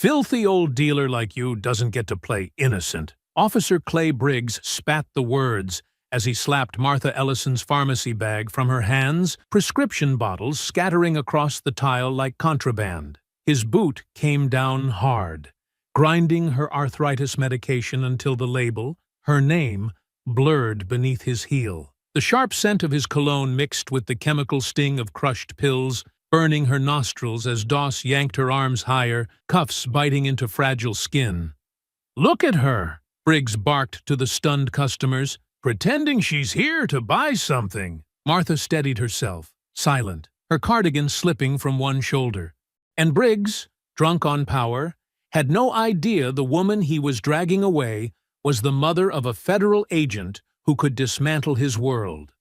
Filthy old dealer like you doesn't get to play innocent. Officer Clay Briggs spat the words as he slapped Martha Ellison's pharmacy bag from her hands, prescription bottles scattering across the tile like contraband. His boot came down hard, grinding her arthritis medication until the label, her name, blurred beneath his heel. The sharp scent of his cologne mixed with the chemical sting of crushed pills, burning her nostrils as Doss yanked her arms higher, cuffs biting into fragile skin. "Look at her!" Briggs barked to the stunned customers, "pretending she's here to buy something." Martha steadied herself, silent, her cardigan slipping from one shoulder. And Briggs, drunk on power, had no idea the woman he was dragging away was the mother of a federal agent who could dismantle his world.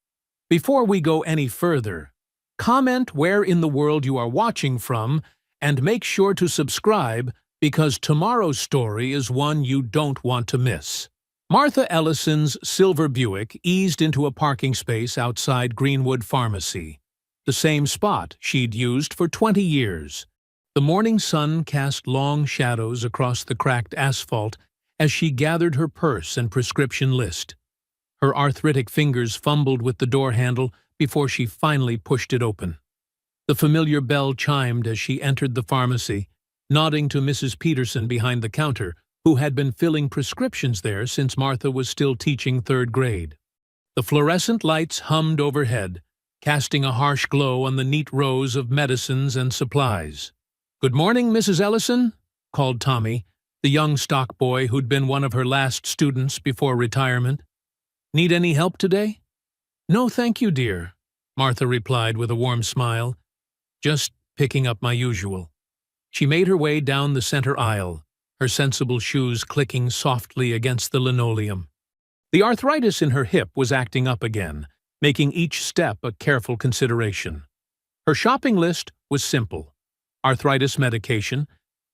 Before we go any further, comment where in the world you are watching from and make sure to subscribe because tomorrow's story is one you don't want to miss. Martha Ellison's silver Buick eased into a parking space outside Greenwood Pharmacy, the same spot she'd used for 20 years. The morning sun cast long shadows across the cracked asphalt as she gathered her purse and prescription list. Her arthritic fingers fumbled with the door handle before she finally pushed it open. The familiar bell chimed as she entered the pharmacy, nodding to Mrs. Peterson behind the counter, who had been filling prescriptions there since Martha was still teaching 3rd grade. The fluorescent lights hummed overhead, casting a harsh glow on the neat rows of medicines and supplies. "Good morning, Mrs. Ellison," called Tommy, the young stock boy who'd been one of her last students before retirement. "Need any help today?" "No, thank you, dear," Martha replied with a warm smile. "Just picking up my usual." She made her way down the center aisle, her sensible shoes clicking softly against the linoleum. The arthritis in her hip was acting up again, making each step a careful consideration. Her shopping list was simple: arthritis medication,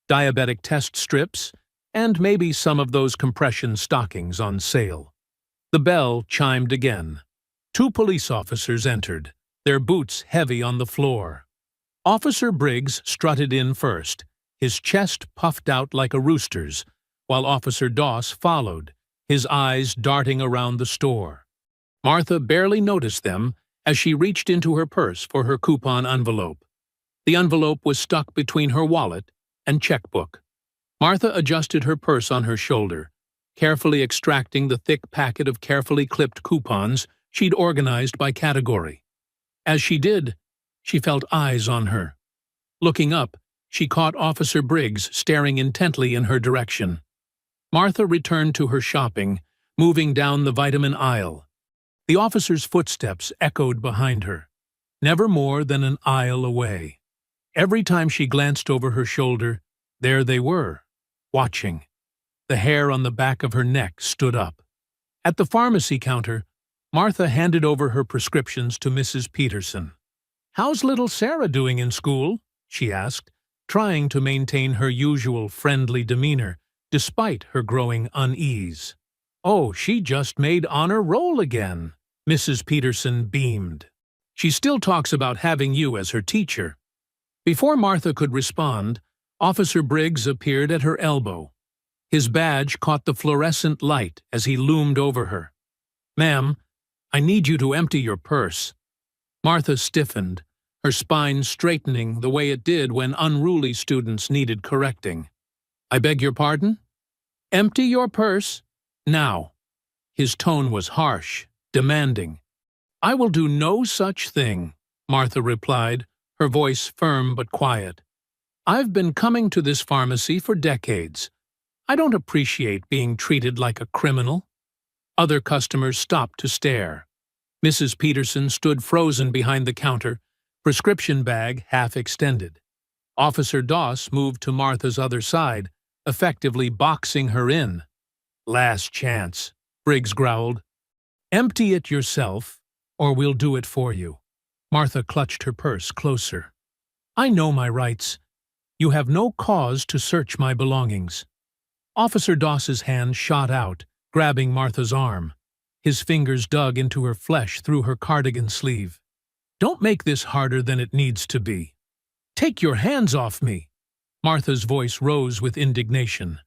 diabetic test strips, and maybe some of those compression stockings on sale. The bell chimed again. 2 police officers entered, their boots heavy on the floor. Officer Briggs strutted in first, his chest puffed out like a rooster's, while Officer Doss followed, his eyes darting around the store. Martha barely noticed them as she reached into her purse for her coupon envelope. The envelope was stuck between her wallet and checkbook. Martha adjusted her purse on her shoulder, carefully extracting the thick packet of carefully clipped coupons she'd organized by category. As she did, she felt eyes on her. Looking up, she caught Officer Briggs staring intently in her direction. Martha returned to her shopping, moving down the vitamin aisle. The officer's footsteps echoed behind her, never more than an aisle away. Every time she glanced over her shoulder, there they were, watching. The hair on the back of her neck stood up. At the pharmacy counter, Martha handed over her prescriptions to Mrs. Peterson. "How's little Sarah doing in school?" she asked, trying to maintain her usual friendly demeanor despite her growing unease. "Oh, she just made honor roll again," Mrs. Peterson beamed. "She still talks about having you as her teacher." Before Martha could respond, Officer Briggs appeared at her elbow. His badge caught the fluorescent light as he loomed over her. "Ma'am, I need you to empty your purse." Martha stiffened, her spine straightening the way it did when unruly students needed correcting. "I beg your pardon?" "Empty your purse, now." His tone was harsh, demanding. "I will do no such thing," Martha replied, her voice firm but quiet. "I've been coming to this pharmacy for decades. I don't appreciate being treated like a criminal." Other customers stopped to stare. Mrs. Peterson stood frozen behind the counter, prescription bag half extended. Officer Doss moved to Martha's other side, effectively boxing her in. "Last chance," Briggs growled. "Empty it yourself, or we'll do it for you." Martha clutched her purse closer. "I know my rights. You have no cause to search my belongings." Officer Doss's hand shot out, grabbing Martha's arm. His fingers dug into her flesh through her cardigan sleeve. "Don't make this harder than it needs to be. Take your hands off me." Martha's voice rose with indignation.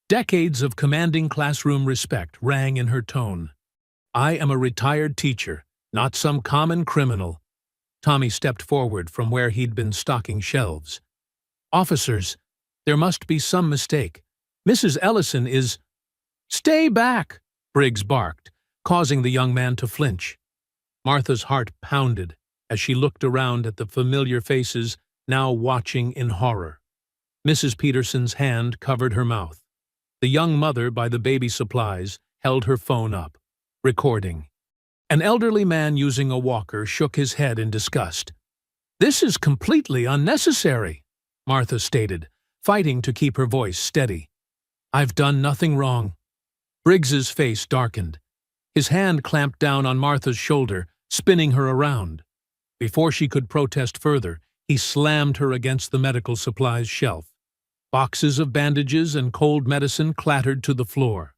Decades of commanding classroom respect rang in her tone. I am a retired teacher, not some common criminal. Tommy stepped forward from where he'd been stocking shelves. Officers, there must be some mistake. Mrs. Ellison is— Stay back, Briggs barked, causing the young man to flinch. Martha's heart pounded as she looked around at the familiar faces now watching in horror. Mrs. Peterson's hand covered her mouth. The young mother by the baby supplies held her phone up, recording. An elderly man using a walker shook his head in disgust. This is completely unnecessary, Martha stated, fighting to keep her voice steady. I've done nothing wrong. Briggs's face darkened. His hand clamped down on Martha's shoulder, spinning her around. Before she could protest further, he slammed her against the medical supplies shelf. Boxes of bandages and cold medicine clattered to the floor.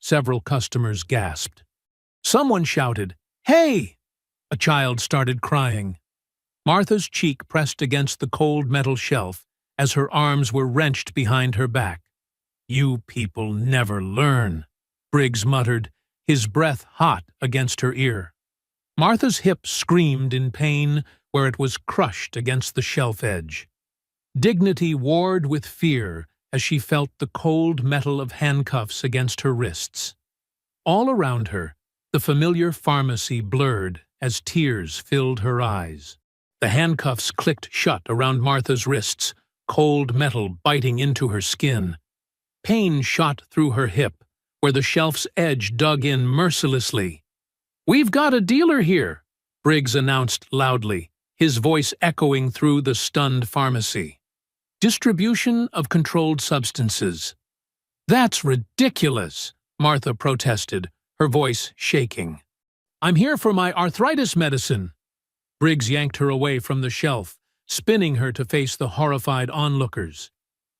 Several customers gasped. Someone shouted, "Hey!" A child started crying. Martha's cheek pressed against the cold metal shelf as her arms were wrenched behind her back. You people never learn, Briggs muttered, his breath hot against her ear. Martha's hip screamed in pain where it was crushed against the shelf edge. Dignity warred with fear as she felt the cold metal of handcuffs against her wrists. All around her, the familiar pharmacy blurred as tears filled her eyes. The handcuffs clicked shut around Martha's wrists, cold metal biting into her skin. Pain shot through her hip, where the shelf's edge dug in mercilessly. "We've got a dealer here," Briggs announced loudly, his voice echoing through the stunned pharmacy. "Distribution of controlled substances." "That's ridiculous," Martha protested, her voice shaking. "I'm here for my arthritis medicine." Briggs yanked her away from the shelf, spinning her to face the horrified onlookers.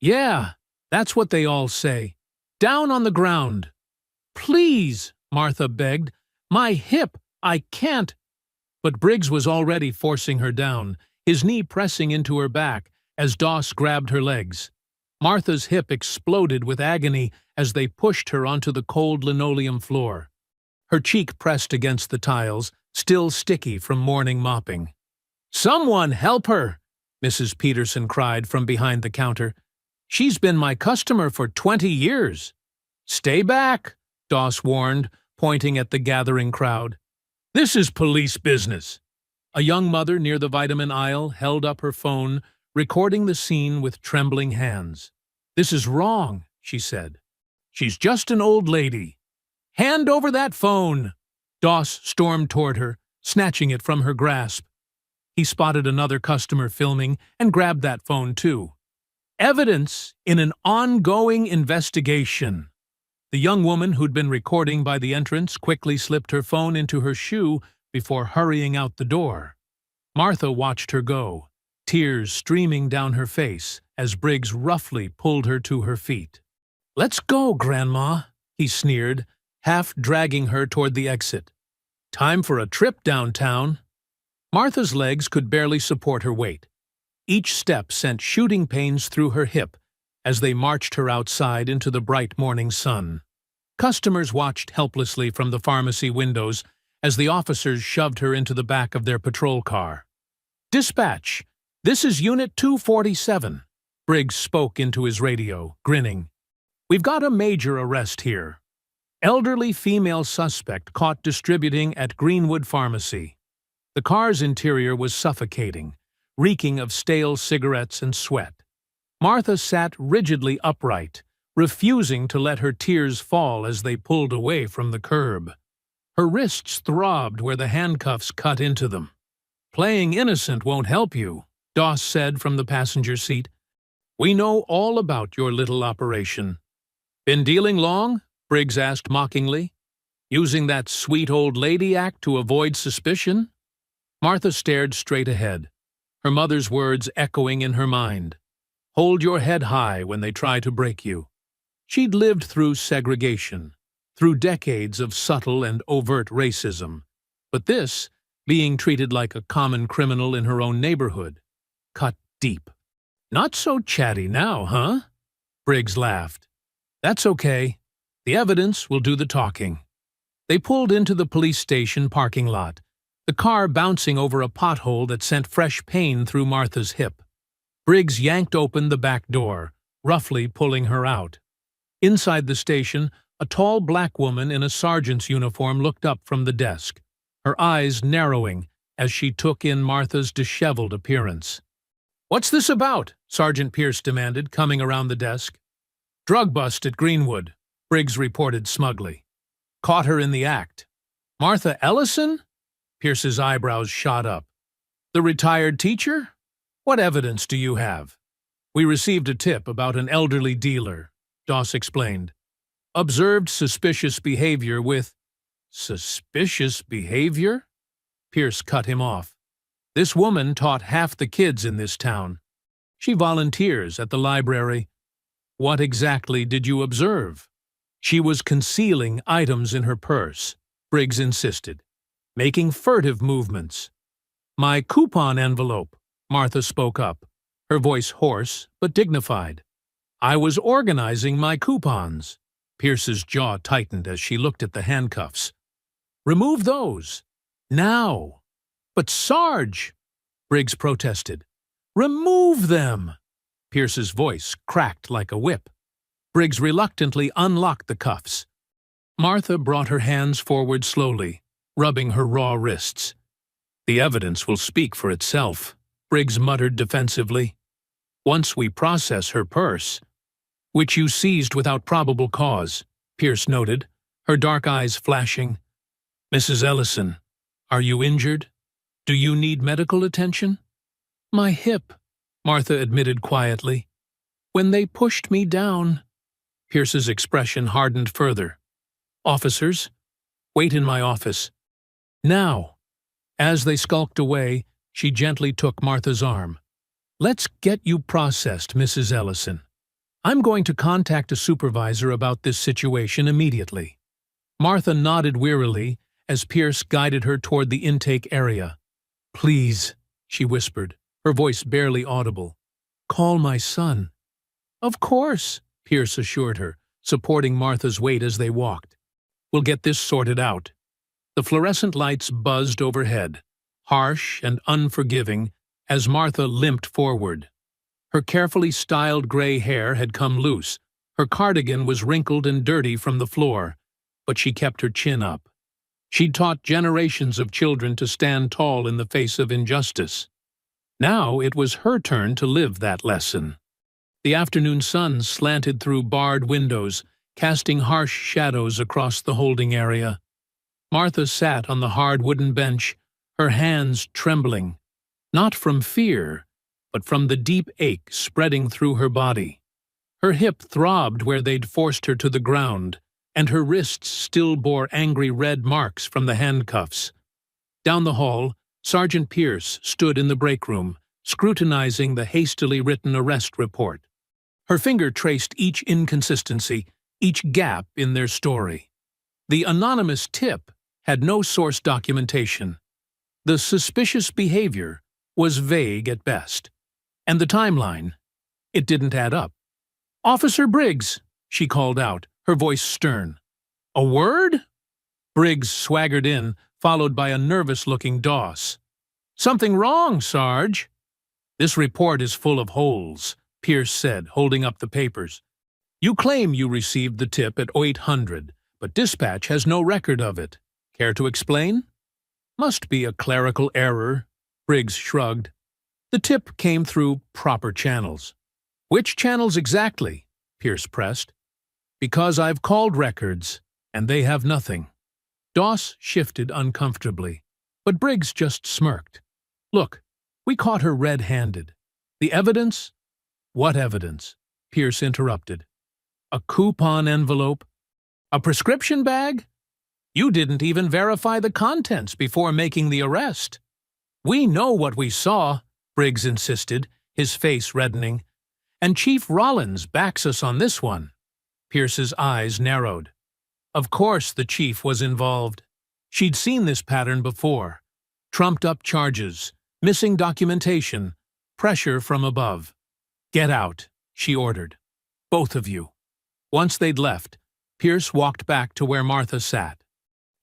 "Yeah, that's what they all say. Down on the ground." "Please," Martha begged. "My hip, I can't." But Briggs was already forcing her down, his knee pressing into her back as Doss grabbed her legs. Martha's hip exploded with agony as they pushed her onto the cold linoleum floor. Her cheek pressed against the tiles, still sticky from morning mopping. "Someone help her!" Mrs. Peterson cried from behind the counter. "She's been my customer for 20 years. "Stay back," Doss warned, pointing at the gathering crowd. "This is police business." A young mother near the vitamin aisle held up her phone, recording the scene with trembling hands. "This is wrong," she said. "She's just an old lady." "Hand over that phone!" Doss stormed toward her, snatching it from her grasp. He spotted another customer filming and grabbed that phone too. "Evidence in an ongoing investigation." The young woman who'd been recording by the entrance quickly slipped her phone into her shoe before hurrying out the door. Martha watched her go, tears streaming down her face as Briggs roughly pulled her to her feet. "Let's go, Grandma," he sneered, half dragging her toward the exit. "Time for a trip downtown." Martha's legs could barely support her weight. Each step sent shooting pains through her hip as they marched her outside into the bright morning sun. Customers watched helplessly from the pharmacy windows as the officers shoved her into the back of their patrol car. "Dispatch, this is Unit 247, Briggs spoke into his radio, grinning. "We've got a major arrest here. Elderly female suspect caught distributing at Greenwood Pharmacy." The car's interior was suffocating, reeking of stale cigarettes and sweat. Martha sat rigidly upright, refusing to let her tears fall as they pulled away from the curb. Her wrists throbbed where the handcuffs cut into them. "Playing innocent won't help you," Doss said from the passenger seat. "We know all about your little operation." "Been dealing long?" Briggs asked mockingly. "Using that sweet old lady act to avoid suspicion?" Martha stared straight ahead, her mother's words echoing in her mind. "Hold your head high when they try to break you." She'd lived through segregation, through decades of subtle and overt racism. But this, being treated like a common criminal in her own neighborhood, cut deep. Not so chatty now, huh? Briggs laughed. That's okay. The evidence will do the talking. They pulled into the police station parking lot, the car bouncing over a pothole that sent fresh pain through Martha's hip. Briggs yanked open the back door, roughly pulling her out. Inside the station, a tall black woman in a sergeant's uniform looked up from the desk, her eyes narrowing as she took in Martha's disheveled appearance. "What's this about?" Sergeant Pierce demanded, coming around the desk. "Drug bust at Greenwood," Briggs reported smugly. "Caught her in the act." "Martha Ellison?" Pierce's eyebrows shot up. "The retired teacher? What evidence do you have?" "We received a tip about an elderly dealer," Doss explained. "Observed suspicious behavior with—" "Suspicious behavior?" Pierce cut him off. "This woman taught half the kids in this town. She volunteers at the library." "What exactly did you observe?" "She was concealing items in her purse," Briggs insisted, "making furtive movements." "My coupon envelope," Martha spoke up, her voice hoarse but dignified. "I was organizing my coupons." Pierce's jaw tightened as she looked at the handcuffs. "Remove those. Now." "But Sarge," Briggs protested. "Remove them." Pierce's voice cracked like a whip. Briggs reluctantly unlocked the cuffs. Martha brought her hands forward slowly, rubbing her raw wrists. "The evidence will speak for itself," Briggs muttered defensively. "Once we process her purse—" "Which you seized without probable cause," Pierce noted, her dark eyes flashing. "Mrs. Ellison, are you injured? Do you need medical attention?" "My hip," Martha admitted quietly. "When they pushed me down—" Pierce's expression hardened further. "Officers, wait in my office. Now." As they skulked away, she gently took Martha's arm. "Let's get you processed, Mrs. Ellison. I'm going to contact a supervisor about this situation immediately." Martha nodded wearily as Pierce guided her toward the intake area. "Please," she whispered, her voice barely audible. "Call my son." "Of course," Pierce assured her, supporting Martha's weight as they walked. "We'll get this sorted out." The fluorescent lights buzzed overhead, harsh and unforgiving, as Martha limped forward. Her carefully styled gray hair had come loose, her cardigan was wrinkled and dirty from the floor, but she kept her chin up. She'd taught generations of children to stand tall in the face of injustice. Now it was her turn to live that lesson. The afternoon sun slanted through barred windows, casting harsh shadows across the holding area. Martha sat on the hard wooden bench, her hands trembling, not from fear, but from the deep ache spreading through her body. Her hip throbbed where they'd forced her to the ground, and her wrists still bore angry red marks from the handcuffs. Down the hall, Sergeant Pierce stood in the break room, scrutinizing the hastily written arrest report. Her finger traced each inconsistency, each gap in their story. The anonymous tip had no source documentation. The suspicious behavior was vague at best. And the timeline, it didn't add up. "Officer Briggs," she called out, her voice stern. "A word?" Briggs swaggered in, followed by a nervous-looking Doss. "Something wrong, Sarge." "This report is full of holes," Pierce said, holding up the papers. "You claim you received the tip at 0800, but dispatch has no record of it. Care to explain?" "Must be a clerical error," Briggs shrugged. "The tip came through proper channels." "Which channels exactly?" Pierce pressed. "Because I've called records, and they have nothing." Doss shifted uncomfortably, but Briggs just smirked. "Look, we caught her red-handed. The evidence—" "What evidence?" Pierce interrupted. "A coupon envelope? A prescription bag? You didn't even verify the contents before making the arrest." "We know what we saw," Briggs insisted, his face reddening. "And Chief Rollins backs us on this one." Pierce's eyes narrowed. Of course the chief was involved. She'd seen this pattern before. Trumped-up charges, missing documentation, pressure from above. "Get out," she ordered. "Both of you." Once they'd left, Pierce walked back to where Martha sat.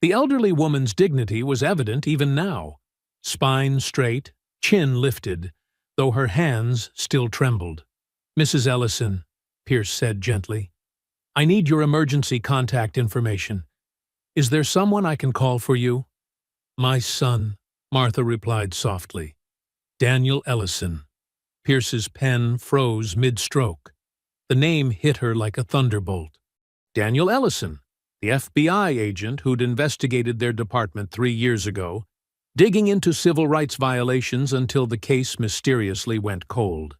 The elderly woman's dignity was evident even now. Spine straight, chin lifted, though her hands still trembled. "Mrs. Ellison," Pierce said gently, "I need your emergency contact information. Is there someone I can call for you?" "My son," Martha replied softly. "Daniel Ellison." Pierce's pen froze mid-stroke. The name hit her like a thunderbolt. Daniel Ellison, the FBI agent who'd investigated their department 3 years ago, digging into civil rights violations until the case mysteriously went cold.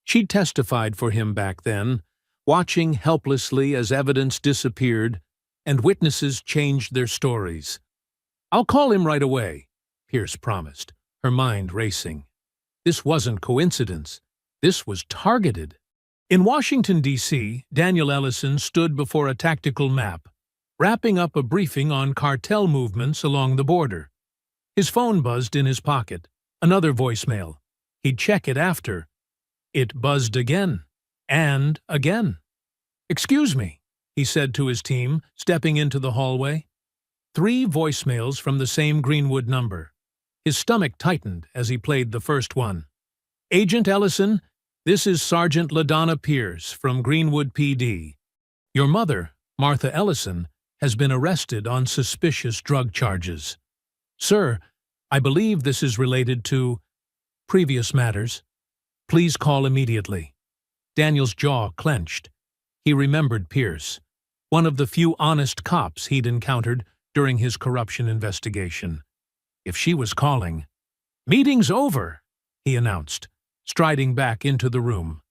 She'd testified for him back then, watching helplessly as evidence disappeared and witnesses changed their stories. "I'll call him right away," Pierce promised, her mind racing. This wasn't coincidence. This was targeted. In Washington, D.C., Daniel Ellison stood before a tactical map, wrapping up a briefing on cartel movements along the border. His phone buzzed in his pocket. Another voicemail. He'd check it after. It buzzed again. And again. "Excuse me," he said to his team, stepping into the hallway. 3 voicemails from the same Greenwood number. His stomach tightened as he played the first one. "Agent Ellison, this is Sergeant LaDonna Pierce from Greenwood PD. Your mother, Martha Ellison, has been arrested on suspicious drug charges. Sir, I believe this is related to previous matters. Please call immediately." Daniel's jaw clenched. He remembered Pierce, one of the few honest cops he'd encountered during his corruption investigation. If she was calling, "Meeting's over," he announced, striding back into the room.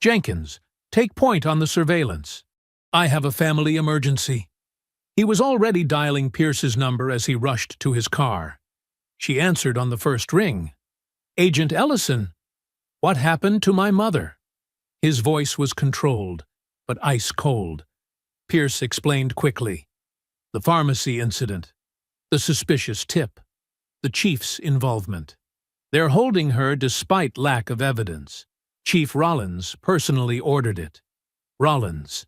"Jenkins, take point on the surveillance. I have a family emergency." He was already dialing Pierce's number as he rushed to his car. She answered on the first ring. "Agent Ellison, what happened to my mother?" His voice was controlled, but ice cold. Pierce explained quickly. The pharmacy incident, the suspicious tip, the chief's involvement. They're holding her despite lack of evidence. Chief Rollins personally ordered it. Rollins.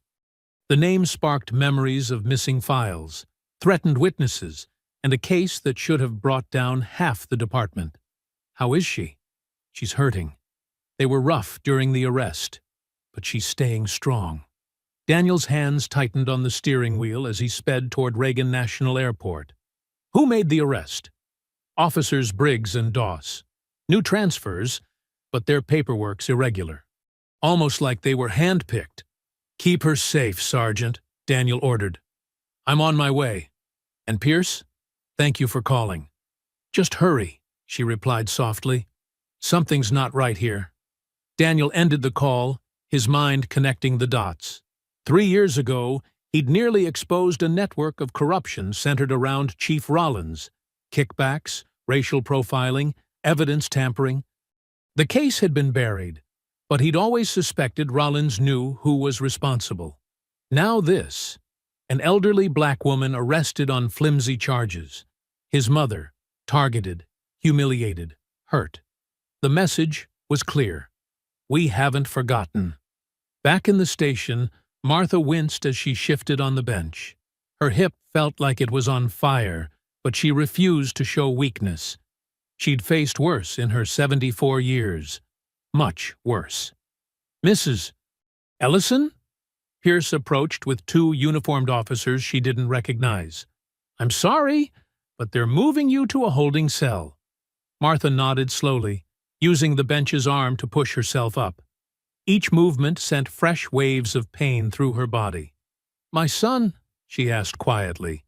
The name sparked memories of missing files, threatened witnesses, and a case that should have brought down half the department. "How is she?" "She's hurting. They were rough during the arrest, but she's staying strong." Daniel's hands tightened on the steering wheel as he sped toward Reagan National Airport. "Who made the arrest?" "Officers Briggs and Doss. New transfers, but their paperwork's irregular. Almost like they were handpicked." "Keep her safe, Sergeant," Daniel ordered. "I'm on my way. And Pierce, thank you for calling." "Just hurry," she replied softly. "Something's not right here." Daniel ended the call, his mind connecting the dots. 3 years ago, he'd nearly exposed a network of corruption centered around Chief Rollins. Kickbacks, racial profiling, evidence tampering. The case had been buried, but he'd always suspected Rollins knew who was responsible. Now this, an elderly black woman arrested on flimsy charges. His mother, targeted, humiliated, hurt. The message was clear. We haven't forgotten. Back in the station, Martha winced as she shifted on the bench. Her hip felt like it was on fire, but she refused to show weakness. She'd faced worse in her 74 years. Much worse. "Mrs. Ellison?" Pierce approached with 2 uniformed officers she didn't recognize. "I'm sorry, but they're moving you to a holding cell." Martha nodded slowly, using the bench's arm to push herself up. Each movement sent fresh waves of pain through her body. "My son?" she asked quietly.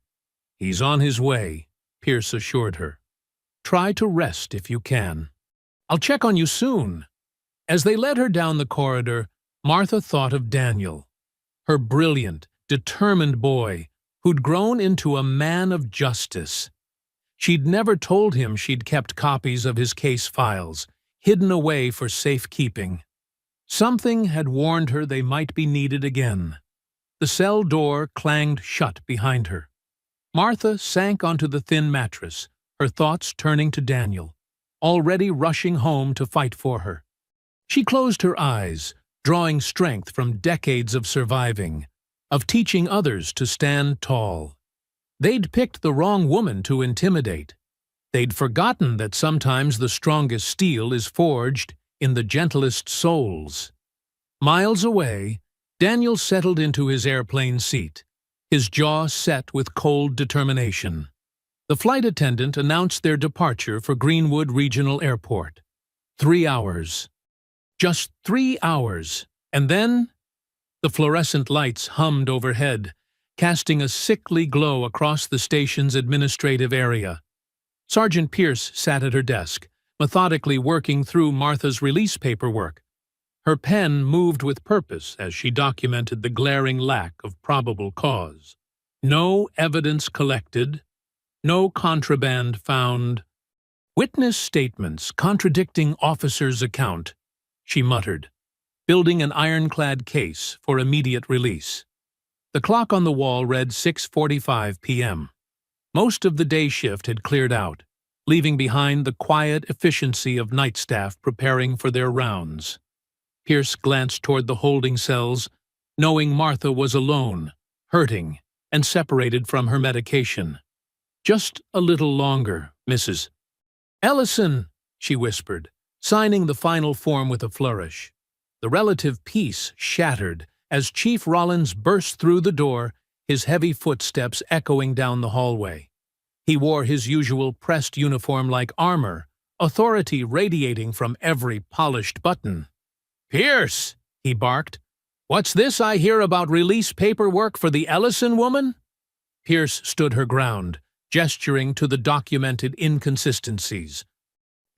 "He's on his way," Pierce assured her. "Try to rest if you can. I'll check on you soon." As they led her down the corridor, Martha thought of Daniel, her brilliant, determined boy who'd grown into a man of justice. She'd never told him she'd kept copies of his case files, hidden away for safekeeping. Something had warned her they might be needed again. The cell door clanged shut behind her. Martha sank onto the thin mattress, her thoughts turning to Daniel, already rushing home to fight for her. She closed her eyes, drawing strength from decades of surviving, of teaching others to stand tall. They'd picked the wrong woman to intimidate. They'd forgotten that sometimes the strongest steel is forged in the gentlest souls. Miles away, Daniel settled into his airplane seat, his jaw set with cold determination. The flight attendant announced their departure for Greenwood Regional Airport. 3 hours. Just 3 hours. And then the fluorescent lights hummed overhead, casting a sickly glow across the station's administrative area. Sergeant Pierce sat at her desk, methodically working through Martha's release paperwork. Her pen moved with purpose as she documented the glaring lack of probable cause. No evidence collected, no contraband found. Witness statements contradicting officer's account, she muttered, building an ironclad case for immediate release. The clock on the wall read 6:45 p.m. Most of the day shift had cleared out, leaving behind the quiet efficiency of night staff preparing for their rounds. Pierce glanced toward the holding cells, knowing Martha was alone, hurting, and separated from her medication. "Just a little longer, Mrs. Ellison," she whispered, signing the final form with a flourish. The relative peace shattered as Chief Rollins burst through the door, his heavy footsteps echoing down the hallway. He wore his usual pressed uniform like armor, authority radiating from every polished button. "Pierce," he barked, "what's this I hear about release paperwork for the Ellison woman?" Pierce stood her ground, gesturing to the documented inconsistencies.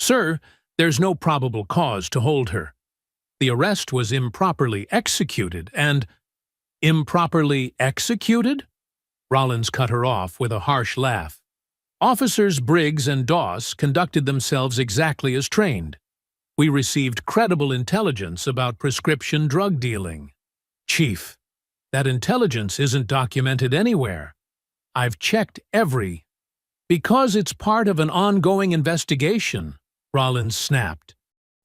"Sir, there's no probable cause to hold her. The arrest was improperly executed and—" "Improperly executed?" Rollins cut her off with a harsh laugh. "Officers Briggs and Doss conducted themselves exactly as trained. We received credible intelligence about prescription drug dealing. Chief, that intelligence isn't documented anywhere. I've checked every—" "Because it's part of an ongoing investigation," Rollins snapped.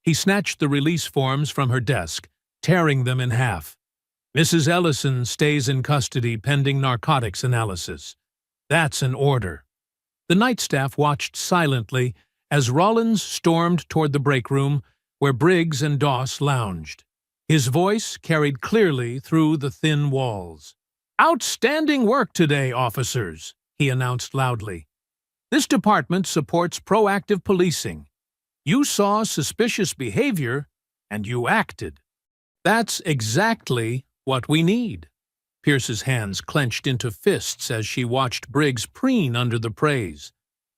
He snatched the release forms from her desk, tearing them in half. "Mrs. Ellison stays in custody pending narcotics analysis. That's an order." The night staff watched silently as Rollins stormed toward the break room where Briggs and Doss lounged. His voice carried clearly through the thin walls. "Outstanding work today, officers," he announced loudly. "This department supports proactive policing. You saw suspicious behavior, and you acted. That's exactly what we need." Pierce's hands clenched into fists as she watched Briggs preen under the praise.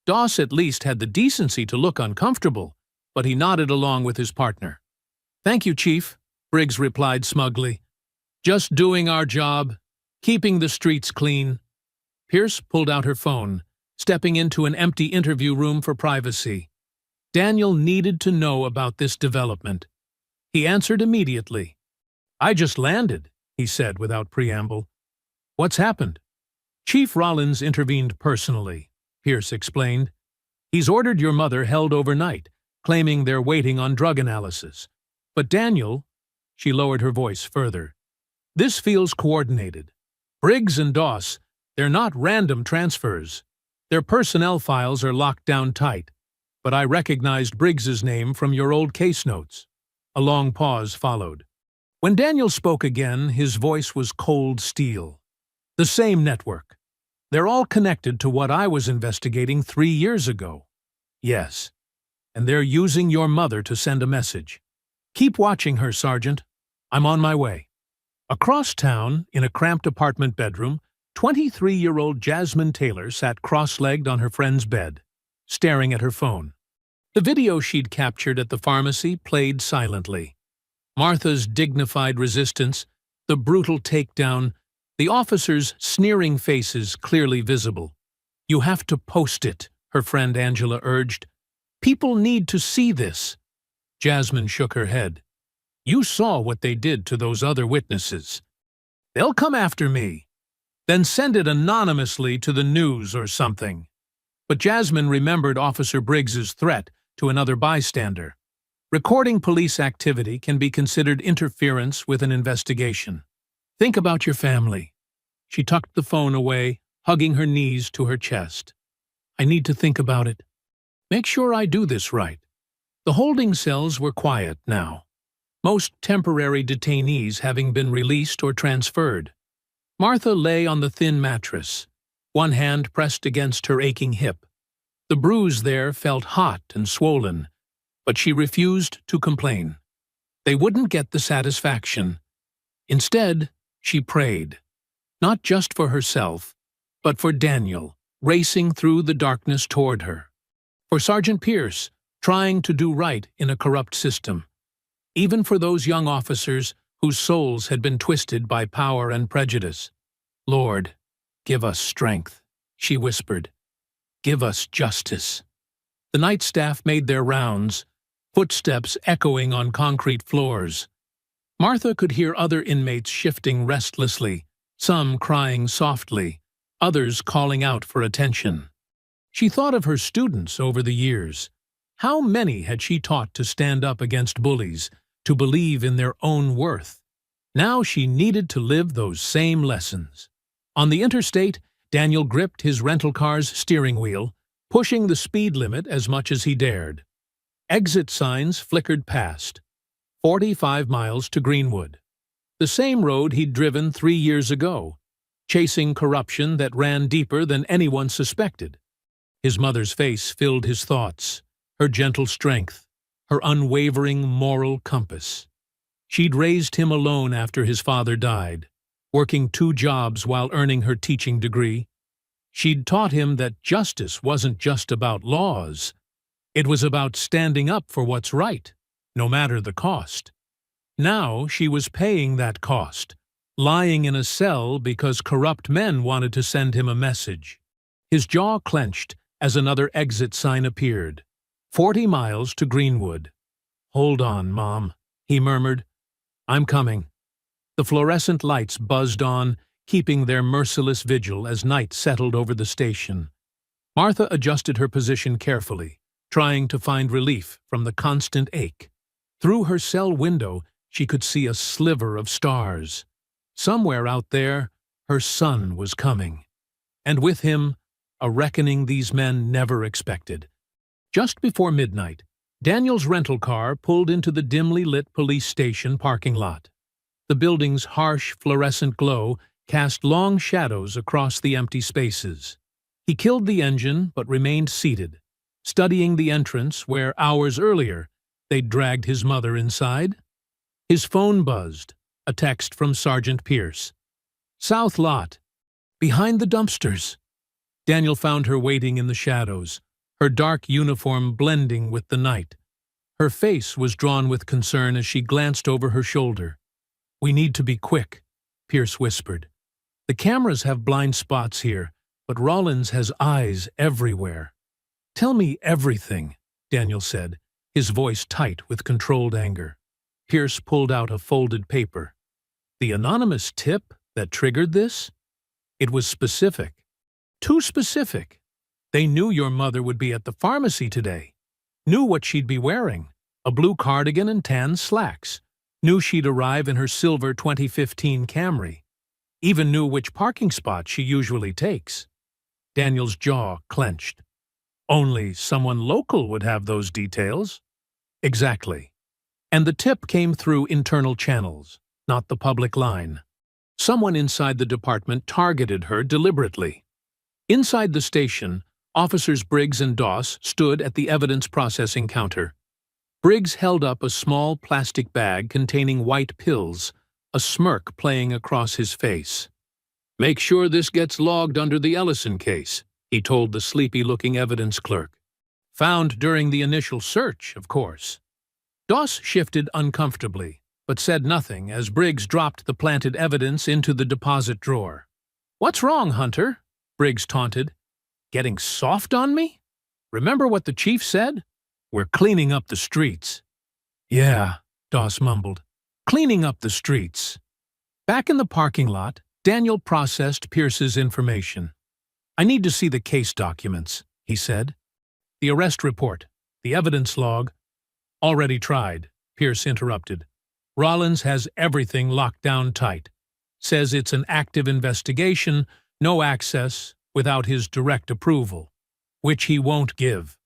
Doss at least had the decency to look uncomfortable, but he nodded along with his partner. "Thank you, Chief," Briggs replied smugly. "Just doing our job, keeping the streets clean." Pierce pulled out her phone, stepping into an empty interview room for privacy. Daniel needed to know about this development. He answered immediately. "I just landed," he said without preamble. "What's happened?" "Chief Rollins intervened personally," Pierce explained. "He's ordered your mother held overnight, claiming they're waiting on drug analysis. But Daniel," she lowered her voice further, "this feels coordinated. Briggs and Doss, they're not random transfers. Their personnel files are locked down tight. But I recognized Briggs's name from your old case notes." A long pause followed. When Daniel spoke again, his voice was cold steel. "The same network. They're all connected to what I was investigating 3 years ago." "Yes. And they're using your mother to send a message. Keep watching her, Sergeant. I'm on my way." Across town, in a cramped apartment bedroom, 23-year-old Jasmine Taylor sat cross-legged on her friend's bed, staring at her phone. The video she'd captured at the pharmacy played silently. Martha's dignified resistance, the brutal takedown, the officers' sneering faces clearly visible. "You have to post it," her friend Angela urged. "People need to see this." Jasmine shook her head. "You saw what they did to those other witnesses. They'll come after me. Then send it anonymously to the news or something." But Jasmine remembered Officer Briggs's threat to another bystander. Recording police activity can be considered interference with an investigation. Think about your family. She tucked the phone away, hugging her knees to her chest. I need to think about it. Make sure I do this right. The holding cells were quiet now, most temporary detainees having been released or transferred. Martha lay on the thin mattress, one hand pressed against her aching hip. The bruise there felt hot and swollen, but she refused to complain. They wouldn't get the satisfaction. Instead, she prayed, not just for herself, but for Daniel, racing through the darkness toward her. For Sergeant Pierce, trying to do right in a corrupt system. Even for those young officers whose souls had been twisted by power and prejudice. Lord, give us strength, she whispered. Give us justice. The night staff made their rounds, footsteps echoing on concrete floors. Martha could hear other inmates shifting restlessly, some crying softly, others calling out for attention. She thought of her students over the years. How many had she taught to stand up against bullies, to believe in their own worth? Now she needed to live those same lessons. On the interstate, Daniel gripped his rental car's steering wheel, pushing the speed limit as much as he dared. Exit signs flickered past. 45 miles to Greenwood. The same road he'd driven 3 years ago, chasing corruption that ran deeper than anyone suspected. His mother's face filled his thoughts, her gentle strength, her unwavering moral compass. She'd raised him alone after his father died, working 2 jobs while earning her teaching degree. She'd taught him that justice wasn't just about laws. It was about standing up for what's right, no matter the cost. Now she was paying that cost, lying in a cell because corrupt men wanted to send him a message. His jaw clenched as another exit sign appeared. 40 miles to Greenwood. Hold on, Mom, he murmured. I'm coming. The fluorescent lights buzzed on, keeping their merciless vigil as night settled over the station. Martha adjusted her position carefully, trying to find relief from the constant ache. Through her cell window, she could see a sliver of stars. Somewhere out there, her son was coming. And with him, a reckoning these men never expected. Just before midnight, Daniel's rental car pulled into the dimly lit police station parking lot. The building's harsh fluorescent glow cast long shadows across the empty spaces. He killed the engine but remained seated, studying the entrance where, hours earlier, they'd dragged his mother inside. His phone buzzed, a text from Sergeant Pierce. South lot, behind the dumpsters. Daniel found her waiting in the shadows, her dark uniform blending with the night. Her face was drawn with concern as she glanced over her shoulder. We need to be quick, Pierce whispered. The cameras have blind spots here, but Rollins has eyes everywhere. Tell me everything, Daniel said, his voice tight with controlled anger. Pierce pulled out a folded paper. The anonymous tip that triggered this? It was specific. Too specific. They knew your mother would be at the pharmacy today. Knew what she'd be wearing. A blue cardigan and tan slacks. Knew she'd arrive in her silver 2015 Camry. Even knew which parking spot she usually takes. Daniel's jaw clenched. Only someone local would have those details. Exactly. And the tip came through internal channels, not the public line. Someone inside the department targeted her deliberately. Inside the station, Officers Briggs and Doss stood at the evidence processing counter. Briggs held up a small plastic bag containing white pills, a smirk playing across his face. Make sure this gets logged under the Ellison case, he told the sleepy-looking evidence clerk. Found during the initial search, of course. Doss shifted uncomfortably, but said nothing as Briggs dropped the planted evidence into the deposit drawer. What's wrong, Hunter? Briggs taunted. Getting soft on me? Remember what the chief said? We're cleaning up the streets. Yeah, Doss mumbled. Cleaning up the streets. Back in the parking lot, Daniel processed Pierce's information. I need to see the case documents, he said. The arrest report, the evidence log. Already tried, Pierce interrupted. Rollins has everything locked down tight. Says it's an active investigation, no access, without his direct approval. Which he won't give.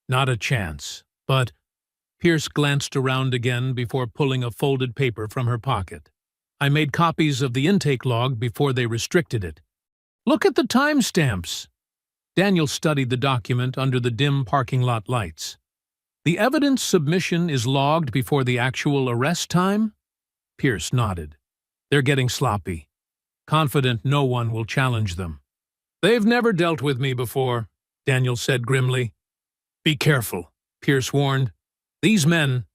Not a chance. But Pierce glanced around again before pulling a folded paper from her pocket. I made copies of the intake log before they restricted it. Look at the timestamps. Daniel studied the document under the dim parking lot lights. The evidence submission is logged before the actual arrest time? Pierce nodded. They're getting sloppy. Confident no one will challenge them. They've never dealt with me before, Daniel said grimly. Be careful, Pierce warned. These men,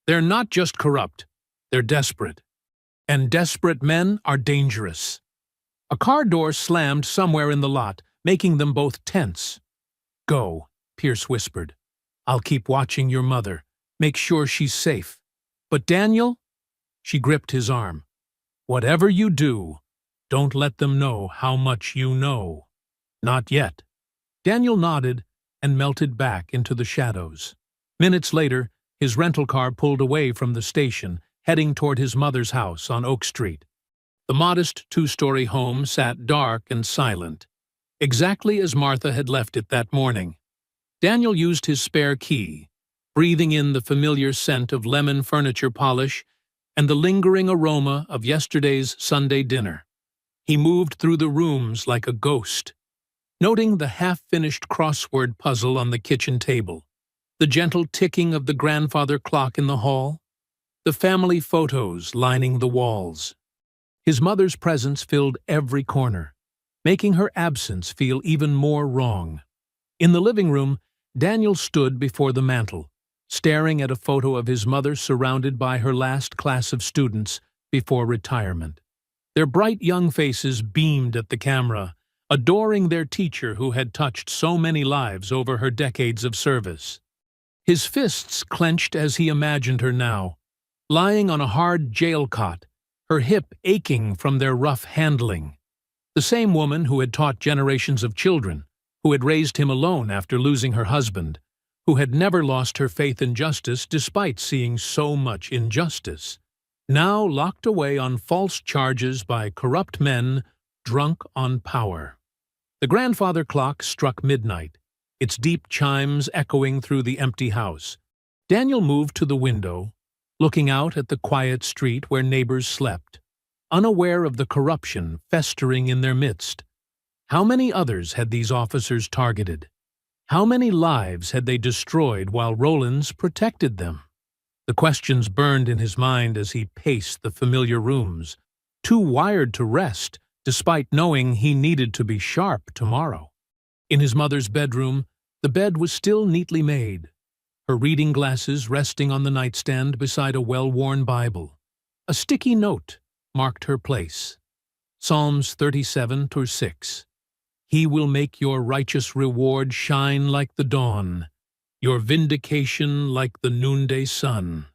they're not just corrupt, they're desperate. And desperate men are dangerous. A car door slammed somewhere in the lot, making them both tense. Go, Pierce whispered. I'll keep watching your mother. Make sure she's safe. But Daniel? She gripped his arm. Whatever you do, don't let them know how much you know. Not yet. Daniel nodded and melted back into the shadows. Minutes later, his rental car pulled away from the station, heading toward his mother's house on Oak Street. The modest two-story home sat dark and silent, exactly as Martha had left it that morning. Daniel used his spare key, breathing in the familiar scent of lemon furniture polish and the lingering aroma of yesterday's Sunday dinner. He moved through the rooms like a ghost, noting the half-finished crossword puzzle on the kitchen table, the gentle ticking of the grandfather clock in the hall, the family photos lining the walls. His mother's presence filled every corner, making her absence feel even more wrong. In the living room, Daniel stood before the mantel, staring at a photo of his mother surrounded by her last class of students before retirement. Their bright young faces beamed at the camera, adoring their teacher who had touched so many lives over her decades of service. His fists clenched as he imagined her now, lying on a hard jail cot, her hip aching from their rough handling. The same woman who had taught generations of children, who had raised him alone after losing her husband, who had never lost her faith in justice despite seeing so much injustice, now locked away on false charges by corrupt men drunk on power. The grandfather clock struck midnight, its deep chimes echoing through the empty house. Daniel moved to the window, looking out at the quiet street where neighbors slept, unaware of the corruption festering in their midst. How many others had these officers targeted? How many lives had they destroyed while Rollins protected them? The questions burned in his mind as he paced the familiar rooms, too wired to rest, despite knowing he needed to be sharp tomorrow. In his mother's bedroom, the bed was still neatly made, her reading glasses resting on the nightstand beside a well-worn Bible. A sticky note marked her place. Psalms 37:6. He will make your righteous reward shine like the dawn, your vindication like the noonday sun.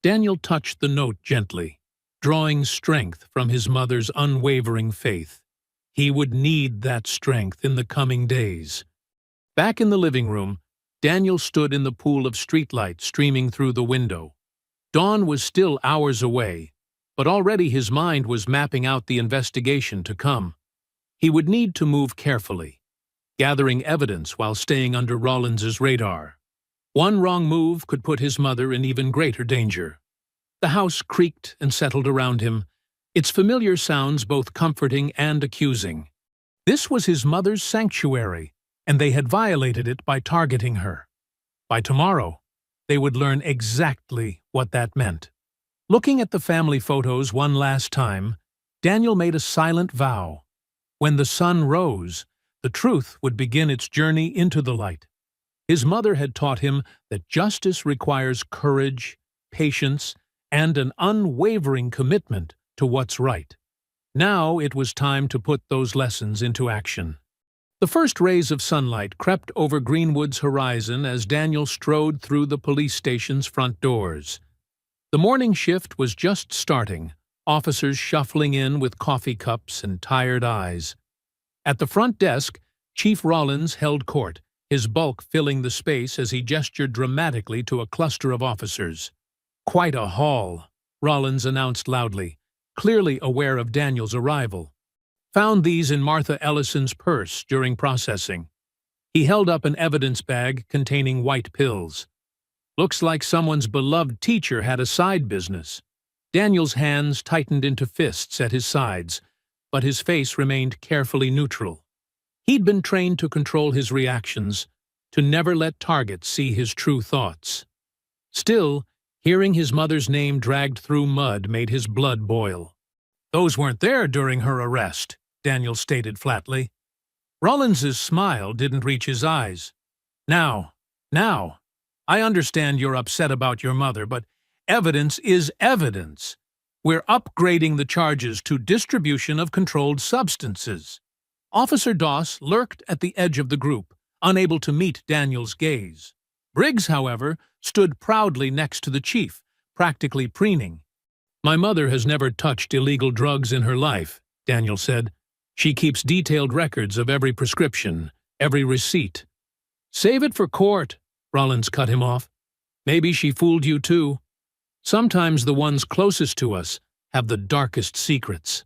Daniel touched the note gently, drawing strength from his mother's unwavering faith. He would need that strength in the coming days. Back in the living room, Daniel stood in the pool of streetlight streaming through the window. Dawn was still hours away, but already his mind was mapping out the investigation to come. He would need to move carefully, gathering evidence while staying under Rollins's radar. One wrong move could put his mother in even greater danger. The house creaked and settled around him, its familiar sounds both comforting and accusing. This was his mother's sanctuary, and they had violated it by targeting her. By tomorrow, they would learn exactly what that meant. Looking at the family photos one last time, Daniel made a silent vow. When the sun rose, the truth would begin its journey into the light. His mother had taught him that justice requires courage, patience, and an unwavering commitment to what's right. Now it was time to put those lessons into action. The first rays of sunlight crept over Greenwood's horizon as Daniel strode through the police station's front doors. The morning shift was just starting, officers shuffling in with coffee cups and tired eyes. At the front desk, Chief Rollins held court, his bulk filling the space as he gestured dramatically to a cluster of officers. "Quite a haul," Rollins announced loudly, clearly aware of Daniel's arrival. "Found these in Martha Ellison's purse during processing." He held up an evidence bag containing white pills. "Looks like someone's beloved teacher had a side business." Daniel's hands tightened into fists at his sides, but his face remained carefully neutral. He'd been trained to control his reactions, to never let targets see his true thoughts. Still, hearing his mother's name dragged through mud made his blood boil. "Those weren't there during her arrest," Daniel stated flatly. Rollins's smile didn't reach his eyes. Now, I understand you're upset about your mother, but evidence is evidence. We're upgrading the charges to distribution of controlled substances." Officer Doss lurked at the edge of the group, unable to meet Daniel's gaze. Briggs, however, stood proudly next to the chief, practically preening. "My mother has never touched illegal drugs in her life," Daniel said. "She keeps detailed records of every prescription, every receipt." "Save it for court," Rollins cut him off. "Maybe she fooled you too. Sometimes the ones closest to us have the darkest secrets."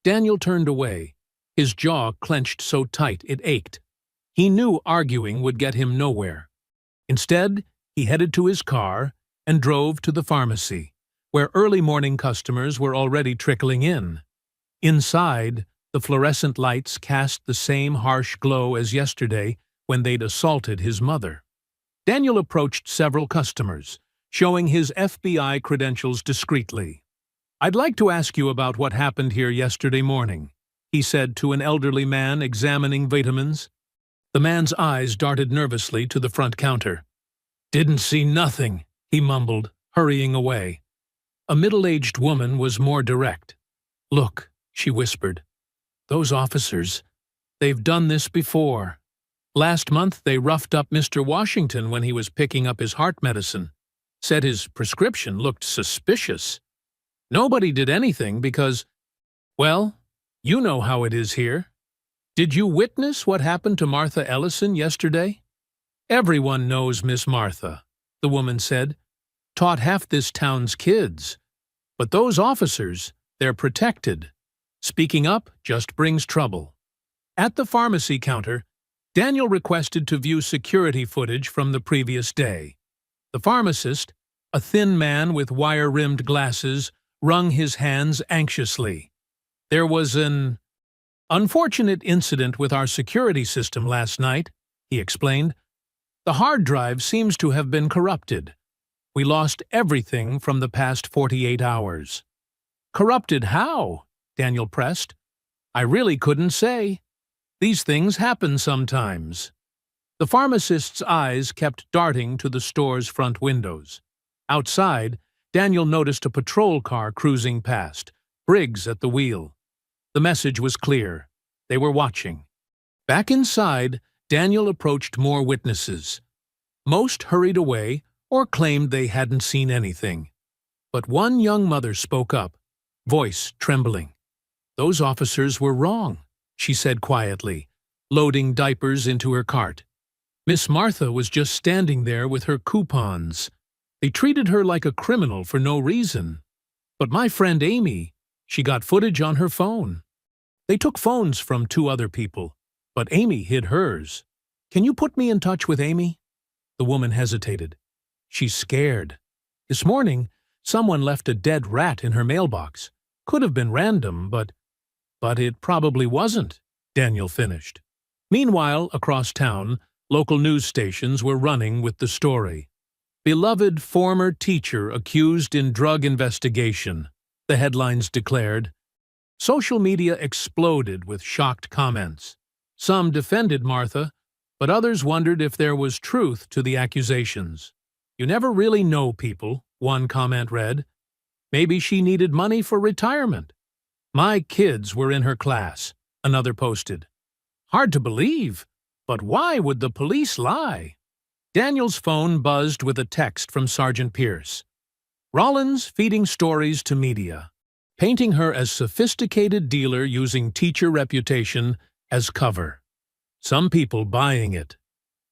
Daniel turned away, his jaw clenched so tight it ached. He knew arguing would get him nowhere. Instead, he headed to his car and drove to the pharmacy, where early morning customers were already trickling in. Inside, the fluorescent lights cast the same harsh glow as yesterday when they'd assaulted his mother. Daniel approached several customers, showing his FBI credentials discreetly. "I'd like to ask you about what happened here yesterday morning," he said to an elderly man examining vitamins. The man's eyes darted nervously to the front counter. "Didn't see nothing," he mumbled, hurrying away. A middle-aged woman was more direct. "Look," she whispered. "Those officers, they've done this before. Last month they roughed up Mr. Washington when he was picking up his heart medicine. Said his prescription looked suspicious. Nobody did anything because, well, you know how it is here. Did you witness what happened to Martha Ellison yesterday?" "Everyone knows Miss Martha," the woman said. "Taught half this town's kids. But those officers, they're protected. Speaking up just brings trouble." At the pharmacy counter, Daniel requested to view security footage from the previous day. The pharmacist, a thin man with wire-rimmed glasses, wrung his hands anxiously. "There was an unfortunate incident with our security system last night," he explained. "The hard drive seems to have been corrupted. We lost everything from the past 48 hours. "Corrupted how?" Daniel pressed. "I really couldn't say. These things happen sometimes." The pharmacist's eyes kept darting to the store's front windows. Outside, Daniel noticed a patrol car cruising past, Briggs at the wheel. The message was clear. They were watching. Back inside, Daniel approached more witnesses. Most hurried away or claimed they hadn't seen anything. But one young mother spoke up, voice trembling. "Those officers were wrong," she said quietly, loading diapers into her cart. "Miss Martha was just standing there with her coupons. They treated her like a criminal for no reason. But my friend Amy, she got footage on her phone. They took phones from 2 other people, but Amy hid hers. Can you put me in touch with Amy?" The woman hesitated. "She's scared. This morning, someone left a dead rat in her mailbox. Could have been random, but it probably wasn't," Daniel finished. Meanwhile, across town, local news stations were running with the story. "Beloved former teacher accused in drug investigation," the headlines declared. Social media exploded with shocked comments. Some defended Martha, but others wondered if there was truth to the accusations. "You never really know people," one comment read. "Maybe she needed money for retirement." "My kids were in her class," another posted. "Hard to believe, but why would the police lie?" Daniel's phone buzzed with a text from Sergeant Pierce. "Rollins feeding stories to media, painting her as sophisticated dealer using teacher reputation as cover. Some people buying it."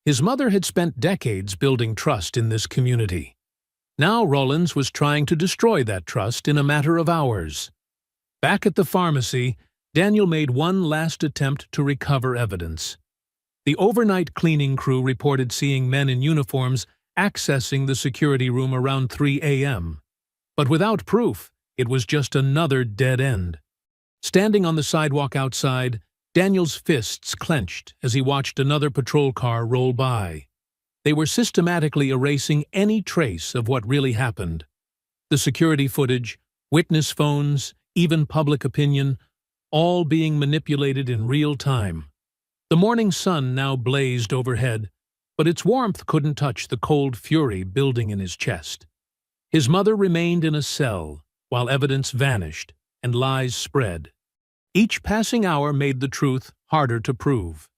His mother had spent decades building trust in this community. Now Rollins was trying to destroy that trust in a matter of hours. Back at the pharmacy, Daniel made one last attempt to recover evidence. The overnight cleaning crew reported seeing men in uniforms accessing the security room around 3 a.m. But without proof, it was just another dead end. Standing on the sidewalk outside, Daniel's fists clenched as he watched another patrol car roll by. They were systematically erasing any trace of what really happened. The security footage, witness phones, even public opinion, all being manipulated in real time. The morning sun now blazed overhead, but its warmth couldn't touch the cold fury building in his chest. His mother remained in a cell, while evidence vanished and lies spread. Each passing hour made the truth harder to prove.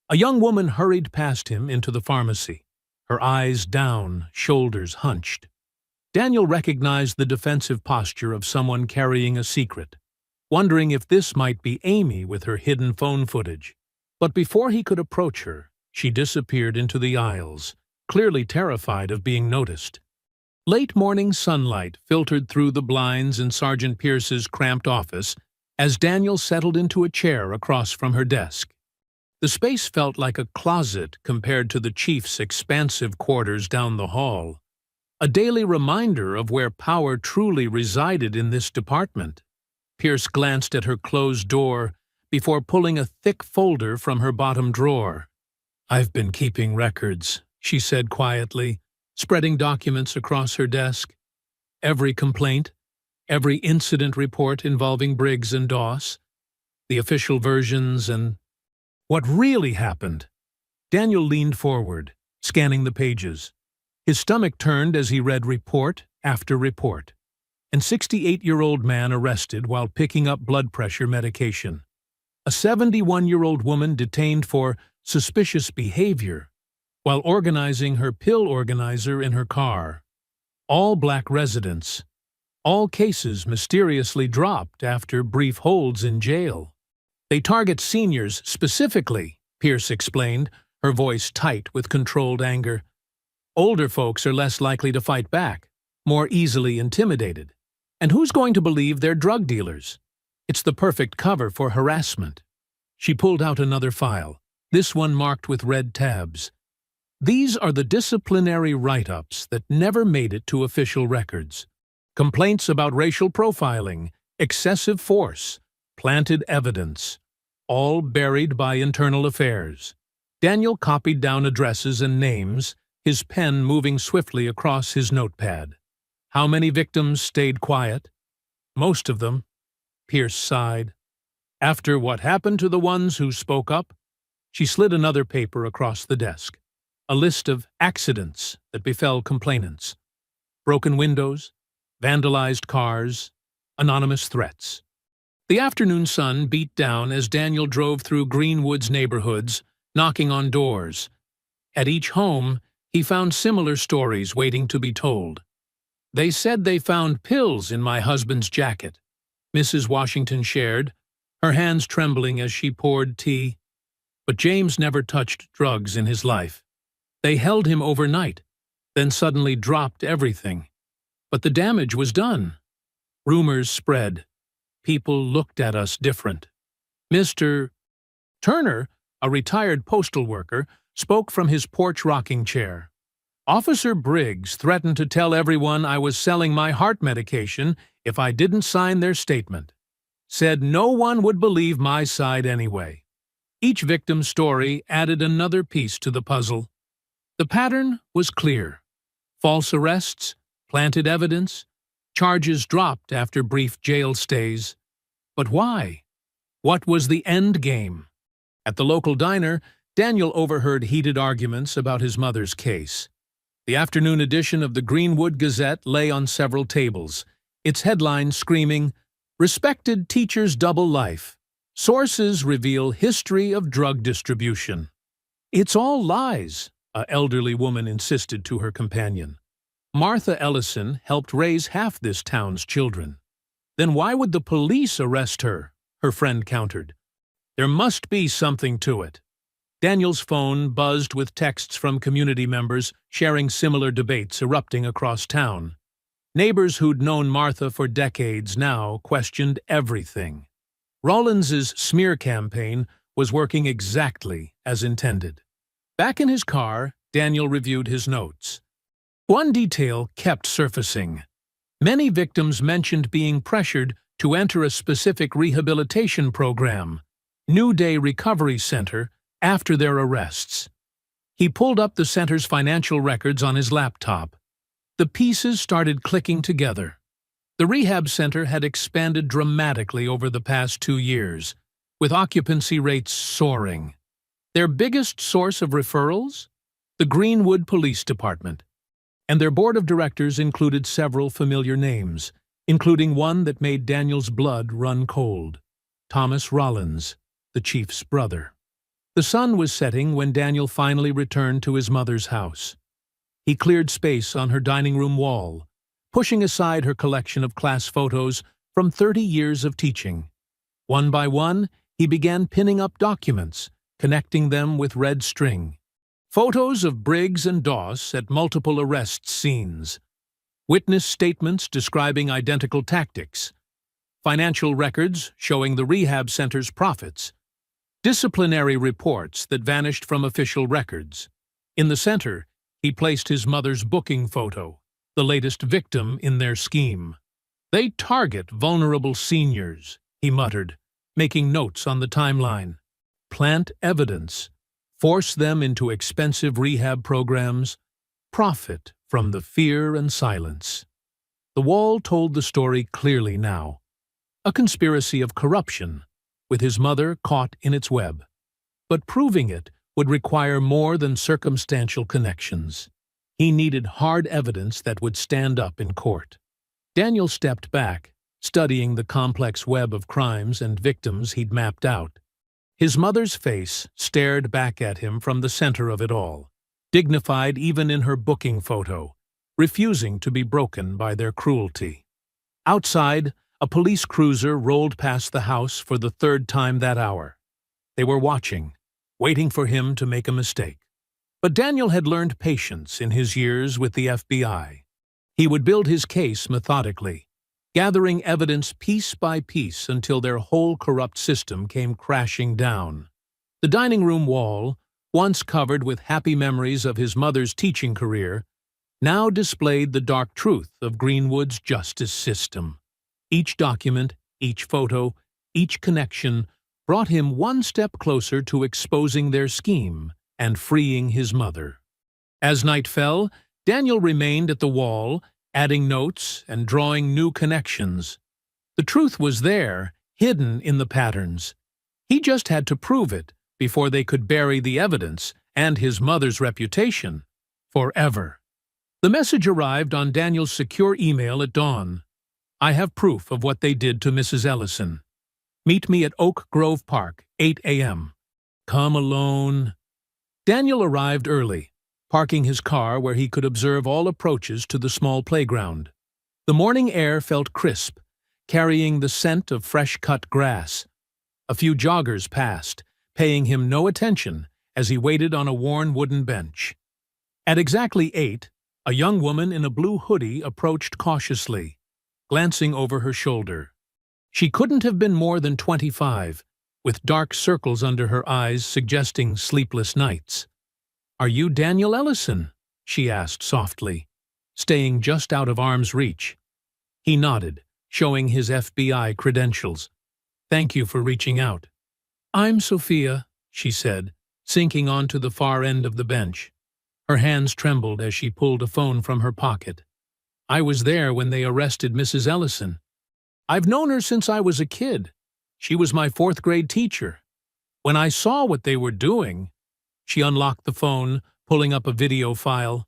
A young woman hurried past him into the pharmacy, her eyes down, shoulders hunched. Daniel recognized the defensive posture of someone carrying a secret, wondering if this might be Amy with her hidden phone footage. But before he could approach her, she disappeared into the aisles, clearly terrified of being noticed. Late morning sunlight filtered through the blinds in Sergeant Pierce's cramped office as Daniel settled into a chair across from her desk. The space felt like a closet compared to the chief's expansive quarters down the hall, a daily reminder of where power truly resided in this department. Pierce glanced at her closed door before pulling a thick folder from her bottom drawer. "I've been keeping records," she said quietly, spreading documents across her desk. Every complaint, every incident report involving Briggs and Doss, the official versions, and what really happened. Daniel leaned forward, scanning the pages. His stomach turned as he read report after report. An 68-year-old man arrested while picking up blood pressure medication. A 71-year-old woman detained for suspicious behavior while organizing her pill organizer in her car. All black residents. All cases mysteriously dropped after brief holds in jail. "They target seniors specifically," Pierce explained, her voice tight with controlled anger. "Older folks are less likely to fight back, more easily intimidated. And who's going to believe they're drug dealers? It's the perfect cover for harassment." She pulled out another file, this one marked with red tabs. "These are the disciplinary write-ups that never made it to official records. Complaints about racial profiling, excessive force, planted evidence, all buried by internal affairs." Daniel copied down addresses and names, his pen moving swiftly across his notepad. How many victims stayed quiet? "Most of them," Pierce sighed. "After what happened to the ones who spoke up?" She slid another paper across the desk. A list of accidents that befell complainants. Broken windows, vandalized cars, anonymous threats. The afternoon sun beat down as Daniel drove through Greenwood's neighborhoods, knocking on doors. At each home, he found similar stories waiting to be told. "They said they found pills in my husband's jacket," Mrs. Washington shared, her hands trembling as she poured tea. "But James never touched drugs in his life. They held him overnight, then suddenly dropped everything. But the damage was done. Rumors spread. People looked at us different." Mr. Turner, a retired postal worker, spoke from his porch rocking chair. "Officer Briggs threatened to tell everyone I was selling my heart medication if I didn't sign their statement. Said no one would believe my side anyway." Each victim's story added another piece to the puzzle. The pattern was clear. False arrests, planted evidence, charges dropped after brief jail stays. But why? What was the end game? At the local diner, Daniel overheard heated arguments about his mother's case. The afternoon edition of the Greenwood Gazette lay on several tables, its headline screaming, "Respected Teacher's Double Life. Sources reveal history of drug distribution." "It's all lies," an elderly woman insisted to her companion. "Martha Ellison helped raise half this town's children." "Then why would the police arrest her?" her friend countered. "There must be something to it." Daniel's phone buzzed with texts from community members sharing similar debates erupting across town. Neighbors who'd known Martha for decades now questioned everything. Rawlins's smear campaign was working exactly as intended. Back in his car, Daniel reviewed his notes. One detail kept surfacing. Many victims mentioned being pressured to enter a specific rehabilitation program, New Day Recovery Center, after their arrests. He pulled up the center's financial records on his laptop. The pieces started clicking together. The rehab center had expanded dramatically over the past 2 years, with occupancy rates soaring. Their biggest source of referrals? The Greenwood Police Department. And their board of directors included several familiar names, including one that made Daniel's blood run cold: Thomas Rawlins, the chief's brother. The sun was setting when Daniel finally returned to his mother's house. He cleared space on her dining room wall, pushing aside her collection of class photos from 30 years of teaching. One by one, he began pinning up documents, connecting them with red string. Photos of Briggs and Doss at multiple arrest scenes. Witness statements describing identical tactics. Financial records showing the rehab center's profits. Disciplinary reports that vanished from official records. In the center, he placed his mother's booking photo, the latest victim in their scheme. They target vulnerable seniors, he muttered, making notes on the timeline. Plant evidence. Force them into expensive rehab programs. Profit from the fear and silence. The wall told the story clearly now. A conspiracy of corruption, with his mother caught in its web. But proving it would require more than circumstantial connections. He needed hard evidence that would stand up in court. Daniel stepped back, studying the complex web of crimes and victims he'd mapped out. His mother's face stared back at him from the center of it all, dignified even in her booking photo, refusing to be broken by their cruelty. Outside, a police cruiser rolled past the house for the 3rd time that hour. They were watching, waiting for him to make a mistake. But Daniel had learned patience in his years with the FBI. He would build his case methodically, gathering evidence piece by piece until their whole corrupt system came crashing down. The dining room wall, once covered with happy memories of his mother's teaching career, now displayed the dark truth of Greenwood's justice system. Each document, each photo, each connection brought him one step closer to exposing their scheme and freeing his mother. As night fell, Daniel remained at the wall, adding notes and drawing new connections. The truth was there, hidden in the patterns. He just had to prove it before they could bury the evidence and his mother's reputation forever. The message arrived on Daniel's secure email at dawn. I have proof of what they did to Mrs. Ellison. Meet me at Oak Grove Park, 8 a.m. Come alone. Daniel arrived early, parking his car where he could observe all approaches to the small playground. The morning air felt crisp, carrying the scent of fresh-cut grass. A few joggers passed, paying him no attention as he waited on a worn wooden bench. At exactly 8, a young woman in a blue hoodie approached cautiously, glancing over her shoulder. She couldn't have been more than 25, with dark circles under her eyes suggesting sleepless nights. "Are you Daniel Ellison?" she asked softly, staying just out of arm's reach. He nodded, showing his FBI credentials. "Thank you for reaching out." "I'm Sophia," she said, sinking onto the far end of the bench. Her hands trembled as she pulled a phone from her pocket. "I was there when they arrested Mrs. Ellison. I've known her since I was a kid. She was my 4th grade teacher. When I saw what they were doing..." She unlocked the phone, pulling up a video file.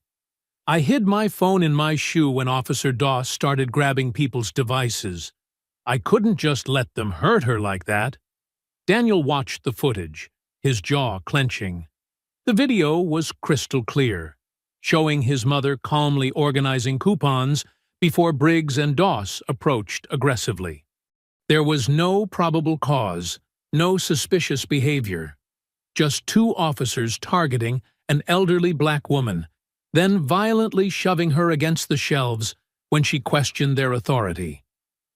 "I hid my phone in my shoe when Officer Doss started grabbing people's devices. I couldn't just let them hurt her like that." Daniel watched the footage, his jaw clenching. The video was crystal clear, showing his mother calmly organizing coupons before Briggs and Doss approached aggressively. There was no probable cause, no suspicious behavior. just two officers targeting an elderly black woman, then violently shoving her against the shelves when she questioned their authority.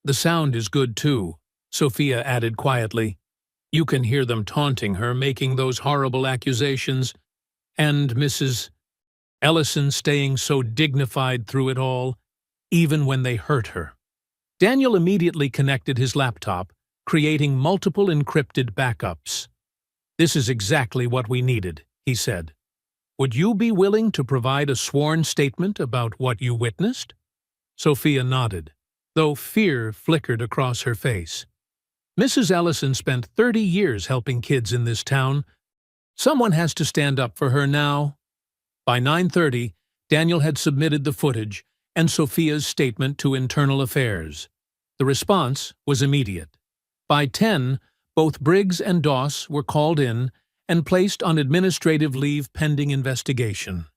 "The sound is good, too," Sophia added quietly. "You can hear them taunting her, making those horrible accusations, and Mrs. Ellison staying so dignified through it all, even when they hurt her." Daniel immediately connected his laptop, creating multiple encrypted backups. "This is exactly what we needed," he said. "Would you be willing to provide a sworn statement about what you witnessed?" Sophia nodded, though fear flickered across her face. "Mrs. Ellison spent 30 years helping kids in this town. Someone has to stand up for her now." By 9:30, Daniel had submitted the footage and Sophia's statement to Internal Affairs. The response was immediate. By 10, both Briggs and Doss were called in and placed on administrative leave pending investigation.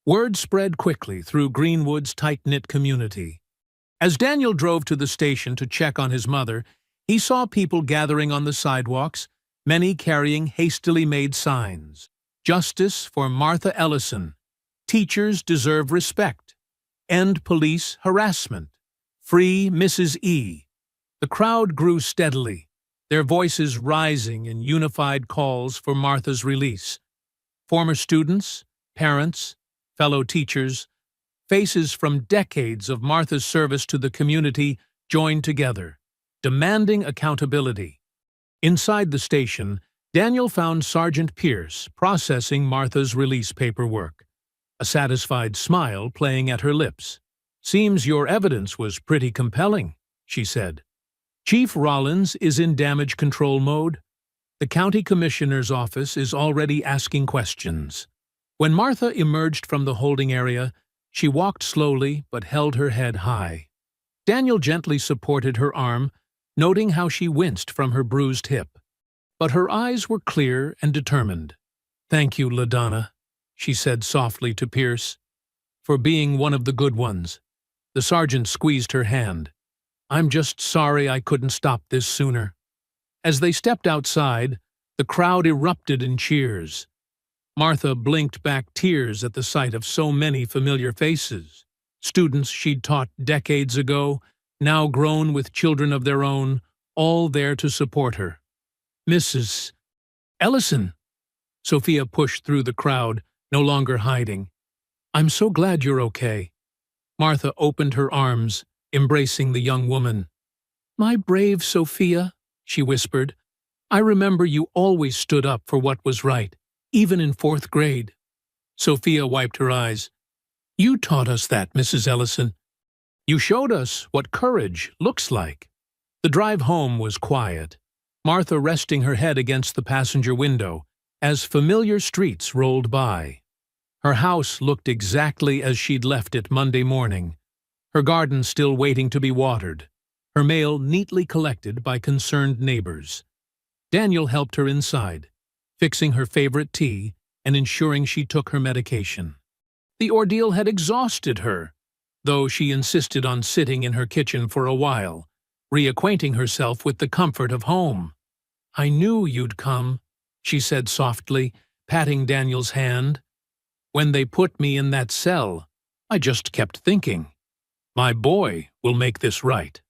Word spread quickly through Greenwood's tight-knit community. As Daniel drove to the station to check on his mother, he saw people gathering on the sidewalks, many carrying hastily made signs. "Justice for Martha Ellison," "Teachers deserve respect," "End police harassment," "Free Mrs. E." The crowd grew steadily, their voices rising in unified calls for Martha's release. Former students, parents, fellow teachers, faces from decades of Martha's service to the community joined together, demanding accountability. Inside the station, Daniel found Sergeant Pierce processing Martha's release paperwork, a satisfied smile playing at her lips. "Seems your evidence was pretty compelling," she said. "Chief Rollins is in damage control mode. The county commissioner's office is already asking questions." When Martha emerged from the holding area, she walked slowly but held her head high. Daniel gently supported her arm, noting how she winced from her bruised hip. But her eyes were clear and determined. "Thank you, LaDonna," she said softly to Pierce, "for being one of the good ones." The sergeant squeezed her hand. "I'm just sorry I couldn't stop this sooner." As they stepped outside, the crowd erupted in cheers. Martha blinked back tears at the sight of so many familiar faces. Students she'd taught decades ago, now grown with children of their own, all there to support her. "Mrs. Ellison!" Sophia pushed through the crowd, no longer hiding. "I'm so glad you're okay." Martha opened her arms, embracing the young woman. "My brave Sophia," she whispered. "I remember you always stood up for what was right, even in 4th grade." Sophia wiped her eyes. "You taught us that, Mrs. Ellison. You showed us what courage looks like." The drive home was quiet, Martha resting her head against the passenger window as familiar streets rolled by. Her house looked exactly as she'd left it Monday morning, her garden still waiting to be watered, her mail neatly collected by concerned neighbors. Daniel helped her inside, fixing her favorite tea and ensuring she took her medication. The ordeal had exhausted her, though she insisted on sitting in her kitchen for a while, reacquainting herself with the comfort of home. "I knew you'd come," she said softly, patting Daniel's hand. "When they put me in that cell, I just kept thinking, my boy will make this right."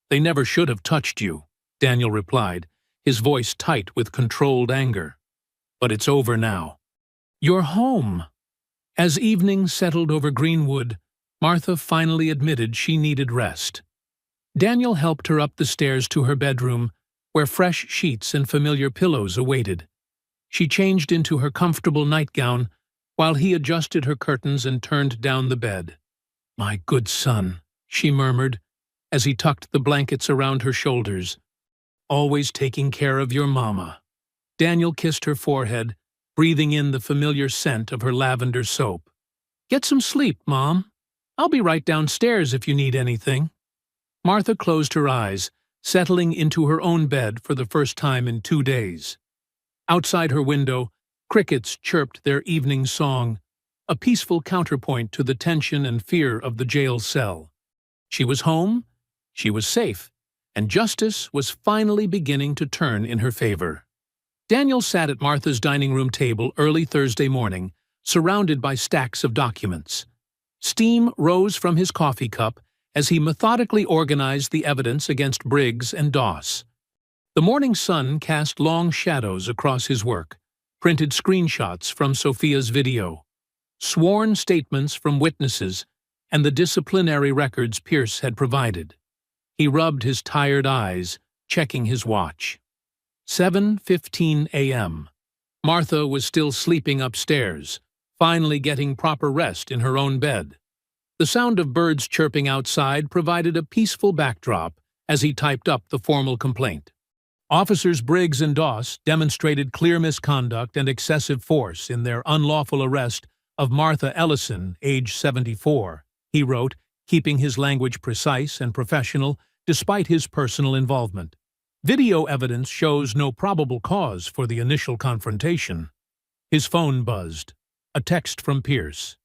"They never should have touched you," Daniel replied, his voice tight with controlled anger. "But it's over now. You're home." As evening settled over Greenwood, Martha finally admitted she needed rest. Daniel helped her up the stairs to her bedroom, where fresh sheets and familiar pillows awaited. She changed into her comfortable nightgown, while he adjusted her curtains and turned down the bed. "My good son," she murmured, as he tucked the blankets around her shoulders. "Always taking care of your mama." Daniel kissed her forehead, breathing in the familiar scent of her lavender soap. "Get some sleep, Mom. I'll be right downstairs if you need anything." Martha closed her eyes, settling into her own bed for the first time in 2 days. Outside her window, crickets chirped their evening song, a peaceful counterpoint to the tension and fear of the jail cell. She was home, she was safe, and justice was finally beginning to turn in her favor. Daniel sat at Martha's dining room table early Thursday morning, surrounded by stacks of documents. Steam rose from his coffee cup as he methodically organized the evidence against Briggs and Doss. The morning sun cast long shadows across his work, printed screenshots from Sophia's video, sworn statements from witnesses, and the disciplinary records Pierce had provided. He rubbed his tired eyes, checking his watch. 7:15 a.m. Martha was still sleeping upstairs, finally getting proper rest in her own bed. The sound of birds chirping outside provided a peaceful backdrop as he typed up the formal complaint. Officers Briggs and Doss demonstrated clear misconduct and excessive force in their unlawful arrest of Martha Ellison, age 74, he wrote, keeping his language precise and professional despite his personal involvement. Video evidence shows no probable cause for the initial confrontation. His phone buzzed. A text from Pierce.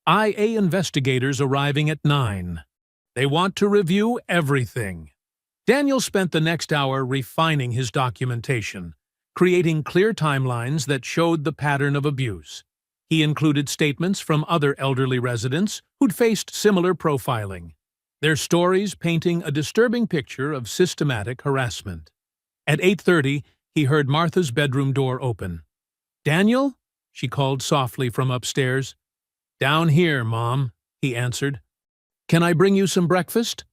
IA investigators arriving at 9. They want to review everything. Daniel spent the next hour refining his documentation, creating clear timelines that showed the pattern of abuse. He included statements from other elderly residents who'd faced similar profiling, their stories painting a disturbing picture of systematic harassment. At 8:30, he heard Martha's bedroom door open. "Daniel?" she called softly from upstairs. "Down here, Mom," he answered. "Can I bring you some breakfast?"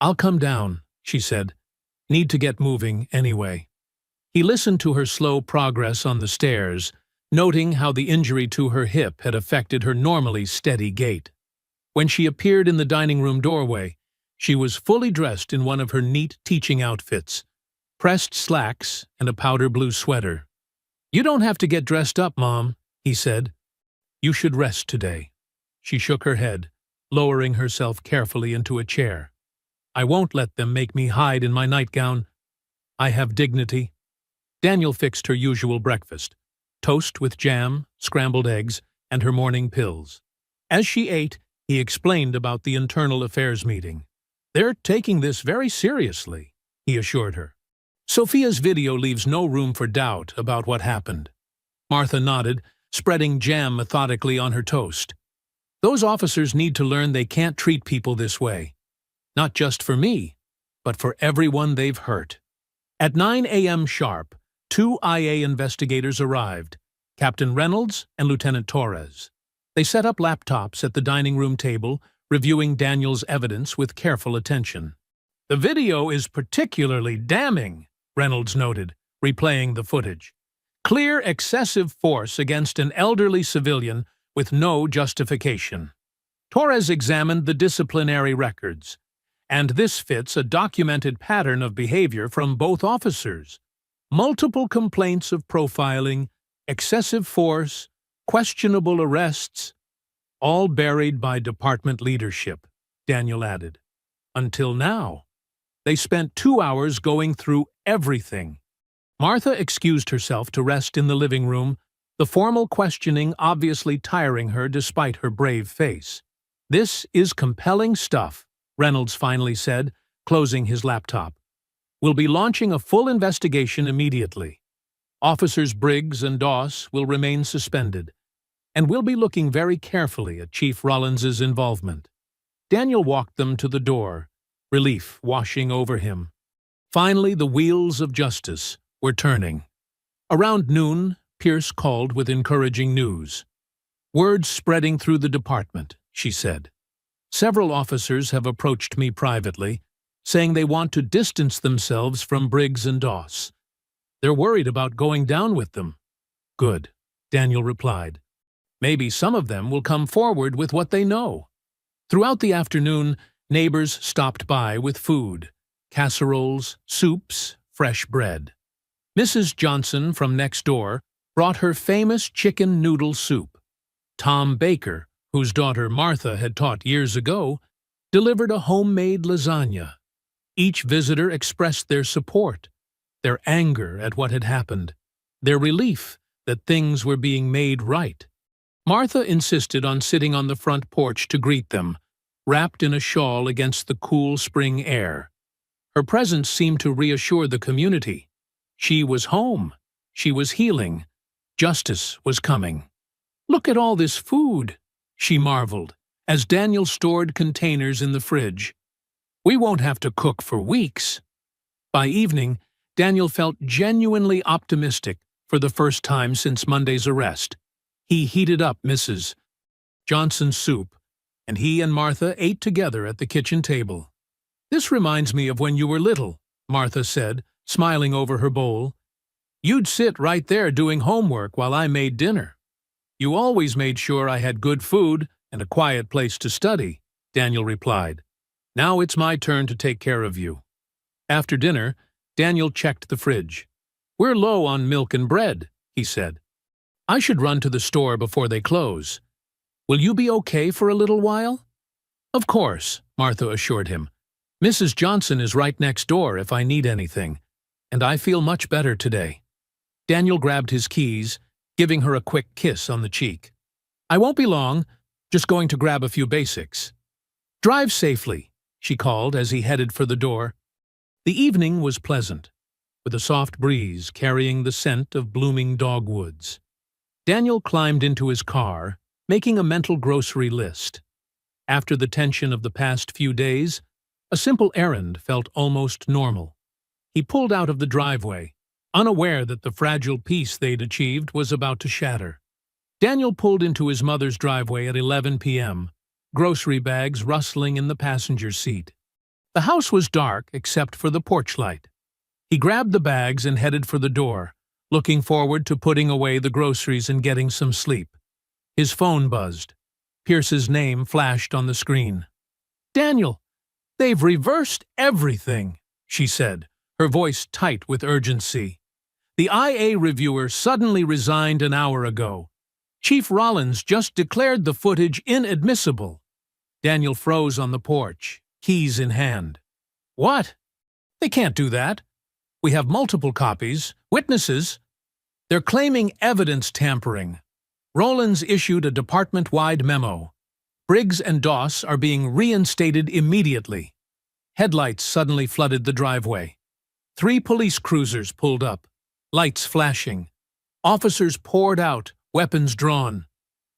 "I'll come down," she said. "Need to get moving anyway." He listened to her slow progress on the stairs, noting how the injury to her hip had affected her normally steady gait. When she appeared in the dining room doorway, she was fully dressed in one of her neat teaching outfits, pressed slacks and a powder blue sweater. "You don't have to get dressed up, Mom," he said. "You should rest today." She shook her head, lowering herself carefully into a chair. "I won't let them make me hide in my nightgown. I have dignity." Daniel fixed her usual breakfast, toast with jam, scrambled eggs, and her morning pills. As she ate, he explained about the internal affairs meeting. "They're taking this very seriously," he assured her. "Sophia's video leaves no room for doubt about what happened." Martha nodded, spreading jam methodically on her toast. "Those officers need to learn they can't treat people this way. Not just for me, but for everyone they've hurt." At 9 a.m. sharp, 2 IA investigators arrived, Captain Reynolds and Lieutenant Torres. They set up laptops at the dining room table, reviewing Daniel's evidence with careful attention. "The video is particularly damning," Reynolds noted, replaying the footage. "Clear excessive force against an elderly civilian with no justification." Torres examined the disciplinary records, and this fits a documented pattern of behavior from both officers. Multiple complaints of profiling, excessive force, questionable arrests, all buried by department leadership, Daniel added. Until now. They spent 2 hours going through everything. Martha excused herself to rest in the living room, the formal questioning obviously tiring her despite her brave face. "This is compelling stuff," Reynolds finally said, closing his laptop. "We'll be launching a full investigation immediately. Officers Briggs and Doss will remain suspended, and we'll be looking very carefully at Chief Rollins's involvement." Daniel walked them to the door, relief washing over him. Finally, the wheels of justice were turning. Around noon, Pierce called with encouraging news. "Word spreading through the department," she said. "Several officers have approached me privately, saying they want to distance themselves from Briggs and Doss. They're worried about going down with them." "Good," Daniel replied. "Maybe some of them will come forward with what they know." Throughout the afternoon, neighbors stopped by with food, casseroles, soups, fresh bread. Mrs. Johnson from next door brought her famous chicken noodle soup. Tom Baker, whose daughter Martha had taught years ago, delivered a homemade lasagna. Each visitor expressed their support, their anger at what had happened, their relief that things were being made right. Martha insisted on sitting on the front porch to greet them, wrapped in a shawl against the cool spring air. Her presence seemed to reassure the community. She was home, She was healing. Justice was coming. "Look at all this food," she marveled, as Daniel stored containers in the fridge. "We won't have to cook for weeks." By evening, Daniel felt genuinely optimistic for the first time since Monday's arrest. He heated up Mrs. Johnson's soup, and he and Martha ate together at the kitchen table. "This reminds me of when you were little," Martha said, smiling over her bowl. "You'd sit right there doing homework while I made dinner. You always made sure I had good food and a quiet place to study," Daniel replied. "Now it's my turn to take care of you." After dinner, Daniel checked the fridge. "We're low on milk and bread," he said. "I should run to the store before they close. Will you be okay for a little while?" "Of course," Martha assured him. "Mrs. Johnson is right next door if I need anything, and I feel much better today." Daniel grabbed his keys, giving her a quick kiss on the cheek. "I won't be long, just going to grab a few basics." "Drive safely," she called as he headed for the door. The evening was pleasant, with a soft breeze carrying the scent of blooming dogwoods. Daniel climbed into his car, making a mental grocery list. After the tension of the past few days, a simple errand felt almost normal. He pulled out of the driveway, unaware that the fragile peace they'd achieved was about to shatter. Daniel pulled into his mother's driveway at 11 p.m., grocery bags rustling in the passenger seat. The house was dark except for the porch light. He grabbed the bags and headed for the door, looking forward to putting away the groceries and getting some sleep. His phone buzzed. Pierce's name flashed on the screen. "Daniel, they've reversed everything," she said, her voice tight with urgency. "The IA reviewer suddenly resigned an hour ago. Chief Rollins just declared the footage inadmissible." Daniel froze on the porch, keys in hand. "What? They can't do that. We have multiple copies, witnesses. They're claiming evidence tampering. Rollins issued a department-wide memo. Briggs and Doss are being reinstated immediately." Headlights suddenly flooded the driveway. 3 police cruisers pulled up, lights flashing. Officers poured out, weapons drawn.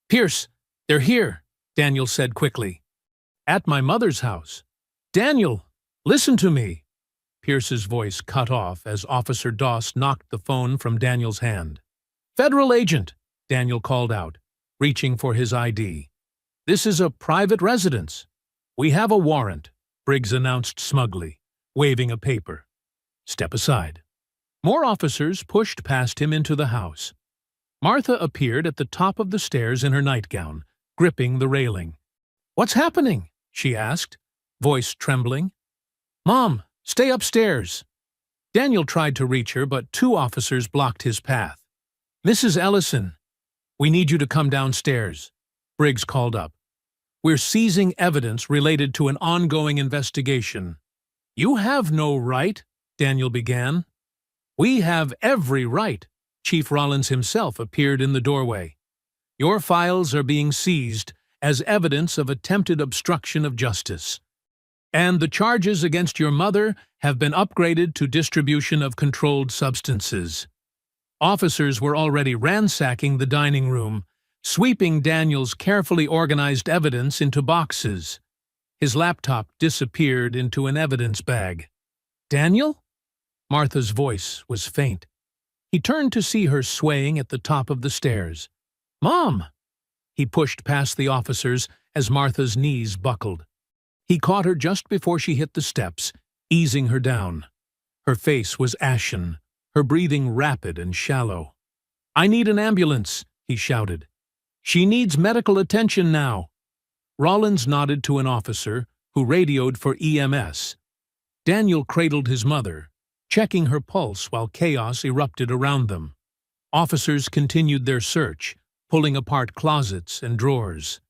"Pierce, they're here," Daniel said quickly. "At my mother's house." "Daniel, listen to me." Pierce's voice cut off as Officer Doss knocked the phone from Daniel's hand. "Federal agent," Daniel called out, reaching for his ID. "This is a private residence." "We have a warrant," Briggs announced smugly, waving a paper. "Step aside." More officers pushed past him into the house. Martha appeared at the top of the stairs in her nightgown, gripping the railing. "What's happening?" she asked, voice trembling. "Mom, stay upstairs." Daniel tried to reach her, but 2 officers blocked his path. "Mrs. Ellison, we need you to come downstairs," Briggs called up. "We're seizing evidence related to an ongoing investigation." "You have no right," Daniel began. "We have every right." Chief Rollins himself appeared in the doorway. "Your files are being seized as evidence of attempted obstruction of justice. And the charges against your mother have been upgraded to distribution of controlled substances." Officers were already ransacking the dining room, sweeping Daniel's carefully organized evidence into boxes. His laptop disappeared into an evidence bag. "Daniel?" Martha's voice was faint. He turned to see her swaying at the top of the stairs. "Mom!" He pushed past the officers as Martha's knees buckled. He caught her just before she hit the steps, easing her down. Her face was ashen, her breathing rapid and shallow. "I need an ambulance," he shouted. "She needs medical attention now." Rollins nodded to an officer, who radioed for EMS. Daniel cradled his mother, checking her pulse while chaos erupted around them. Officers continued their search, pulling apart closets and drawers.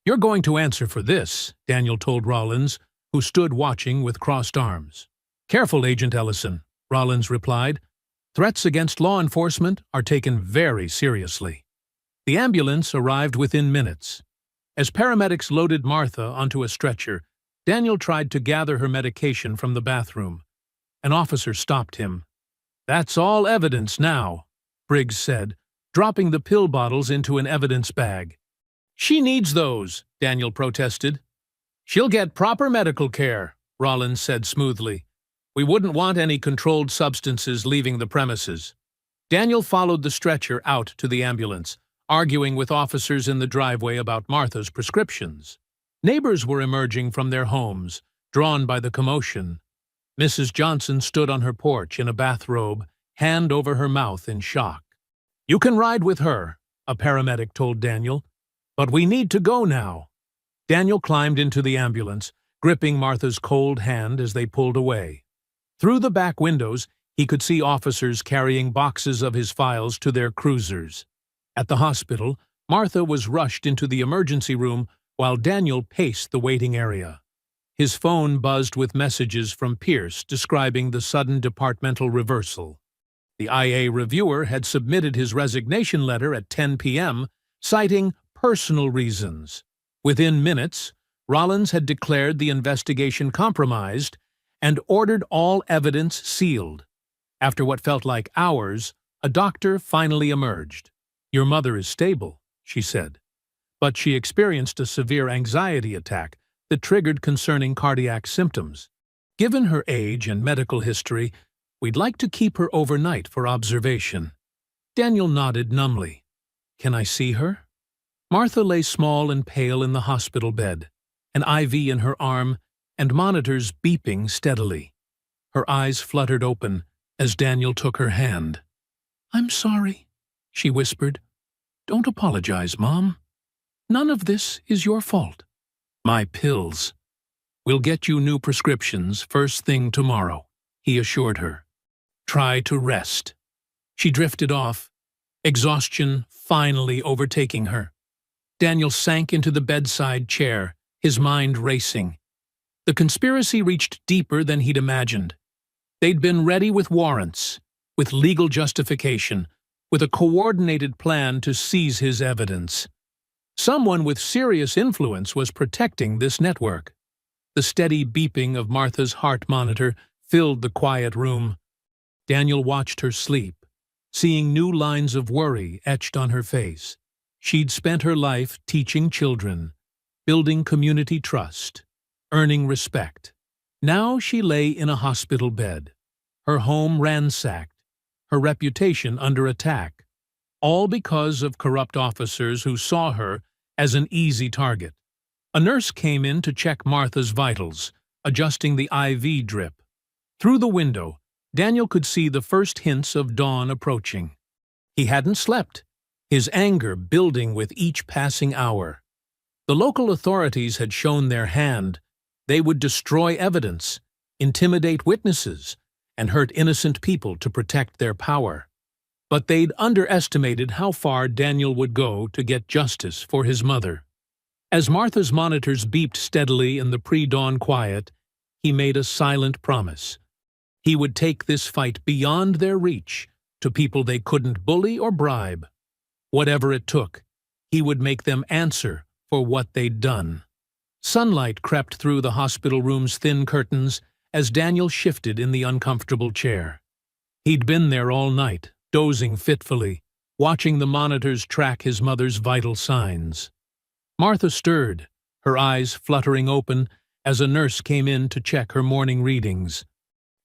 "You're going to answer for this," Daniel told Rollins, who stood watching with crossed arms. "Careful, Agent Ellison," Rollins replied. "Threats against law enforcement are taken very seriously." The ambulance arrived within minutes. As paramedics loaded Martha onto a stretcher, Daniel tried to gather her medication from the bathroom. An officer stopped him. "That's all evidence now," Briggs said, dropping the pill bottles into an evidence bag. "She needs those," Daniel protested. "She'll get proper medical care," Rollins said smoothly. "We wouldn't want any controlled substances leaving the premises." Daniel followed the stretcher out to the ambulance, arguing with officers in the driveway about Martha's prescriptions. Neighbors were emerging from their homes, drawn by the commotion. Mrs. Johnson stood on her porch in a bathrobe, hand over her mouth in shock. "You can ride with her," a paramedic told Daniel. "But we need to go now." Daniel climbed into the ambulance, gripping Martha's cold hand as they pulled away. Through the back windows, he could see officers carrying boxes of his files to their cruisers. At the hospital, Martha was rushed into the emergency room while Daniel paced the waiting area. His phone buzzed with messages from Pierce describing the sudden departmental reversal. The IA reviewer had submitted his resignation letter at 10 p.m., citing personal reasons. Within minutes, Rollins had declared the investigation compromised and ordered all evidence sealed. After what felt like hours, a doctor finally emerged. "Your mother is stable," she said, "but she experienced a severe anxiety attack that triggered concerning cardiac symptoms. Given her age and medical history, we'd like to keep her overnight for observation." Daniel nodded numbly. "Can I see her?" Martha lay small and pale in the hospital bed, an IV in her arm and monitors beeping steadily. Her eyes fluttered open as Daniel took her hand. "I'm sorry," she whispered. "Don't apologize, Mom. None of this is your fault." "My pills. We'll get you new prescriptions first thing tomorrow," he assured her. "Try to rest." She drifted off, exhaustion finally overtaking her. Daniel sank into the bedside chair, his mind racing. The conspiracy reached deeper than he'd imagined. They'd been ready with warrants, with legal justification, with a coordinated plan to seize his evidence. Someone with serious influence was protecting this network. The steady beeping of Martha's heart monitor filled the quiet room. Daniel watched her sleep, seeing new lines of worry etched on her face. She'd spent her life teaching children, building community trust, earning respect. Now she lay in a hospital bed, her home ransacked, her reputation under attack, all because of corrupt officers who saw her as an easy target. A nurse came in to check Martha's vitals, adjusting the IV drip. Through the window, Daniel could see the first hints of dawn approaching. He hadn't slept, his anger building with each passing hour. The local authorities had shown their hand. They would destroy evidence, intimidate witnesses, and hurt innocent people to protect their power. But they'd underestimated how far Daniel would go to get justice for his mother. As Martha's monitors beeped steadily in the pre-dawn quiet, he made a silent promise. He would take this fight beyond their reach, to people they couldn't bully or bribe. Whatever it took, he would make them answer for what they'd done. Sunlight crept through the hospital room's thin curtains as Daniel shifted in the uncomfortable chair. He'd been there all night, dozing fitfully, watching the monitors track his mother's vital signs. Martha stirred, her eyes fluttering open as a nurse came in to check her morning readings.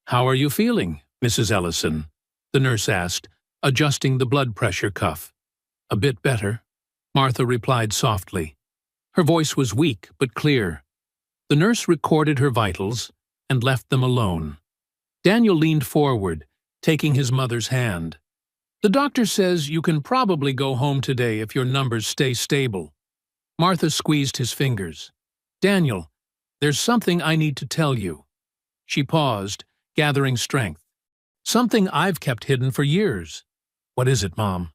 "How are you feeling, Mrs. Ellison?" the nurse asked, adjusting the blood pressure cuff. "A bit better," Martha replied softly. Her voice was weak but clear. The nurse recorded her vitals and left them alone. Daniel leaned forward, taking his mother's hand. "The doctor says you can probably go home today if your numbers stay stable." Martha squeezed his fingers. "Daniel, there's something I need to tell you." She paused, gathering strength. "Something I've kept hidden for years." "What is it, Mom?"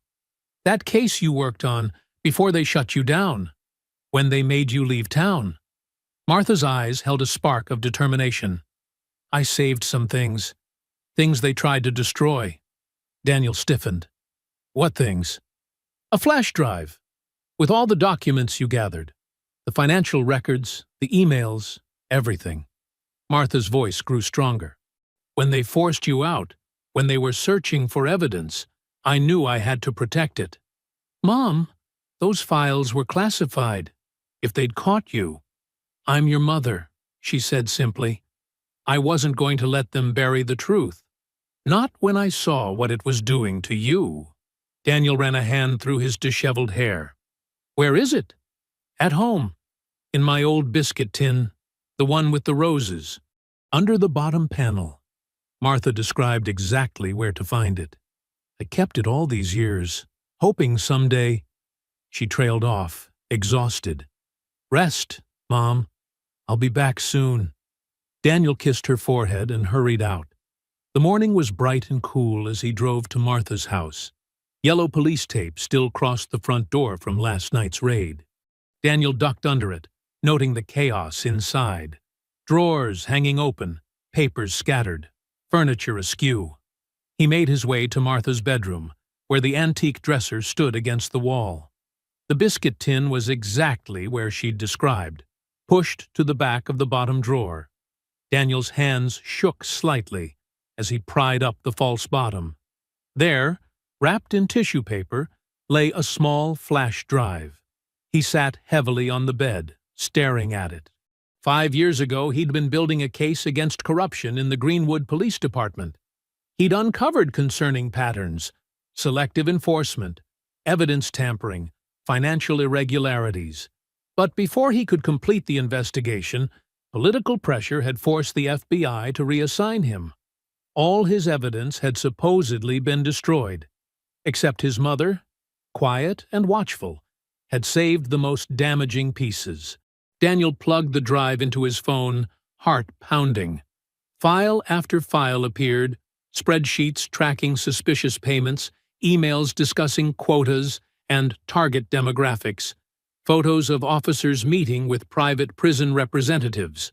"That case you worked on before they shut you down, when they made you leave town." Martha's eyes held a spark of determination. "I saved some things they tried to destroy." Daniel stiffened. "What things?" "A flash drive, with all the documents you gathered. The financial records, the emails, everything." Martha's voice grew stronger. "When they forced you out, when they were searching for evidence, I knew I had to protect it. Mom, those files were classified. If they'd caught you, I'm your mother, she said simply. I wasn't going to let them bury the truth. Not when I saw what it was doing to you. Daniel ran a hand through his disheveled hair. Where is it? At home. In my old biscuit tin, the one with the roses. Under the bottom panel. Martha described exactly where to find it. I kept it all these years, hoping someday. She trailed off, exhausted. Rest, Mom. I'll be back soon. Daniel kissed her forehead and hurried out. The morning was bright and cool as he drove to Martha's house. Yellow police tape still crossed the front door from last night's raid. Daniel ducked under it, noting the chaos inside. Drawers hanging open, papers scattered, furniture askew. He made his way to Martha's bedroom, where the antique dresser stood against the wall. The biscuit tin was exactly where she'd described, pushed to the back of the bottom drawer. Daniel's hands shook slightly as he pried up the false bottom. There, wrapped in tissue paper, lay a small flash drive. He sat heavily on the bed, staring at it. 5 years ago, he'd been building a case against corruption in the Greenwood Police Department. He'd uncovered concerning patterns, selective enforcement, evidence tampering, financial irregularities. But before he could complete the investigation, political pressure had forced the FBI to reassign him. All his evidence had supposedly been destroyed, except his mother, quiet and watchful, had saved the most damaging pieces. Daniel plugged the drive into his phone, heart pounding. File after file appeared, spreadsheets tracking suspicious payments, emails discussing quotas and target demographics, photos of officers meeting with private prison representatives.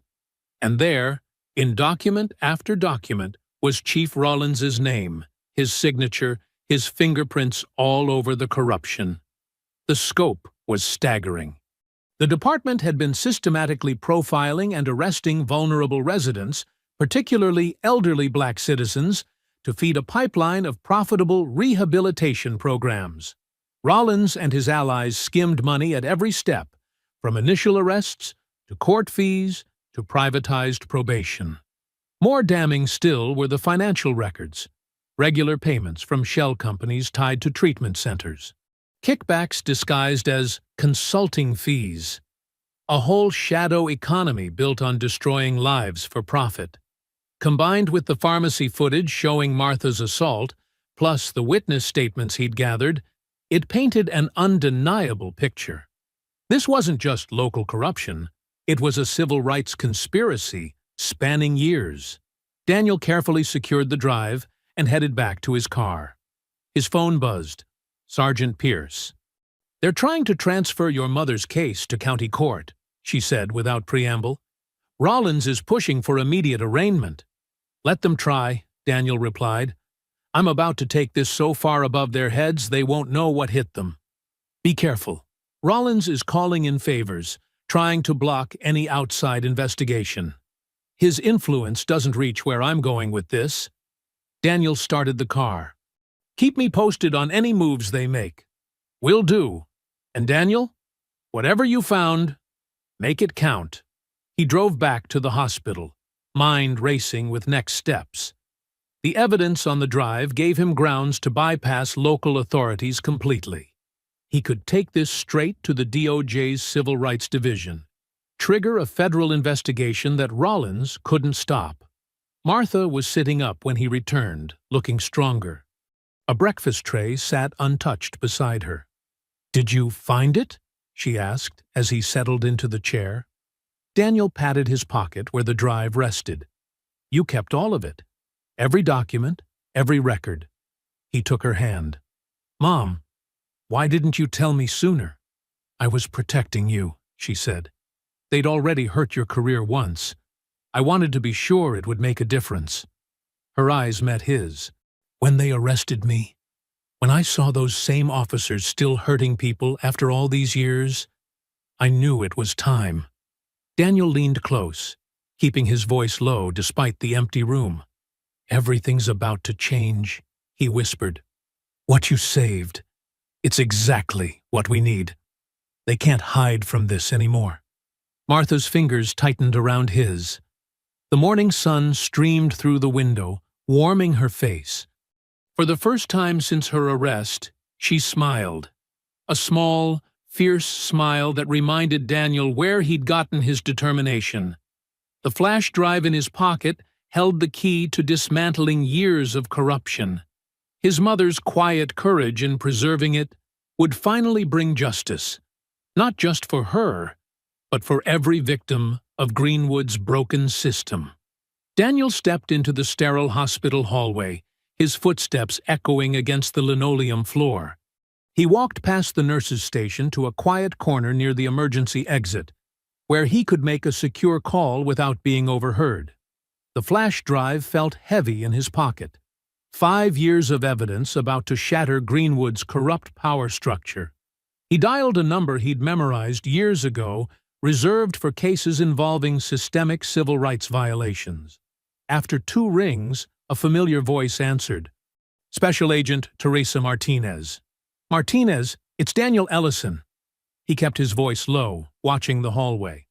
And there, in document after document, was Chief Rollins's name, his signature, his fingerprints all over the corruption. The scope was staggering. The department had been systematically profiling and arresting vulnerable residents, particularly elderly black citizens, to feed a pipeline of profitable rehabilitation programs. Rollins and his allies skimmed money at every step, from initial arrests to court fees to privatized probation. More damning still were the financial records, regular payments from shell companies tied to treatment centers, kickbacks disguised as consulting fees, a whole shadow economy built on destroying lives for profit. Combined with the pharmacy footage showing Martha's assault, plus the witness statements he'd gathered, it painted an undeniable picture. This wasn't just local corruption, it was a civil rights conspiracy spanning years. Daniel carefully secured the drive and headed back to his car. His phone buzzed. Sergeant Pierce. "They're trying to transfer your mother's case to county court," she said without preamble. "Rollins is pushing for immediate arraignment." "Let them try," Daniel replied. "I'm about to take this so far above their heads they won't know what hit them. Be careful. Rollins is calling in favors, trying to block any outside investigation. His influence doesn't reach where I'm going with this." Daniel started the car. "Keep me posted on any moves they make." "Will do. And Daniel, whatever you found, make it count." He drove back to the hospital, mind racing with next steps. The evidence on the drive gave him grounds to bypass local authorities completely. He could take this straight to the DOJ's Civil Rights Division, trigger a federal investigation that Rollins couldn't stop. Martha was sitting up when he returned, looking stronger. A breakfast tray sat untouched beside her. "Did you find it?" she asked as he settled into the chair. Daniel patted his pocket where the drive rested. "You kept all of it. Every document, every record." He took her hand. "Mom, why didn't you tell me sooner?" "I was protecting you," she said. "They'd already hurt your career once. I wanted to be sure it would make a difference." Her eyes met his. "When they arrested me, when I saw those same officers still hurting people after all these years, I knew it was time." Daniel leaned close, keeping his voice low despite the empty room. "Everything's about to change," he whispered. What you saved. It's exactly what we need. They can't hide from this anymore. Martha's fingers tightened around his. The morning sun streamed through the window, warming her face. For the first time since her arrest, she smiled. A small, fierce smile that reminded Daniel where he'd gotten his determination. The flash drive in his pocket held the key to dismantling years of corruption. His mother's quiet courage in preserving it would finally bring justice, not just for her, but for every victim of Greenwood's broken system. Daniel stepped into the sterile hospital hallway, his footsteps echoing against the linoleum floor. He walked past the nurse's station to a quiet corner near the emergency exit, where he could make a secure call without being overheard. The flash drive felt heavy in his pocket. 5 years of evidence about to shatter Greenwood's corrupt power structure. He dialed a number he'd memorized years ago, reserved for cases involving systemic civil rights violations. After 2 rings, a familiar voice answered. Special Agent Teresa Martinez. Martinez, it's Daniel Ellison. He kept his voice low, watching the hallway.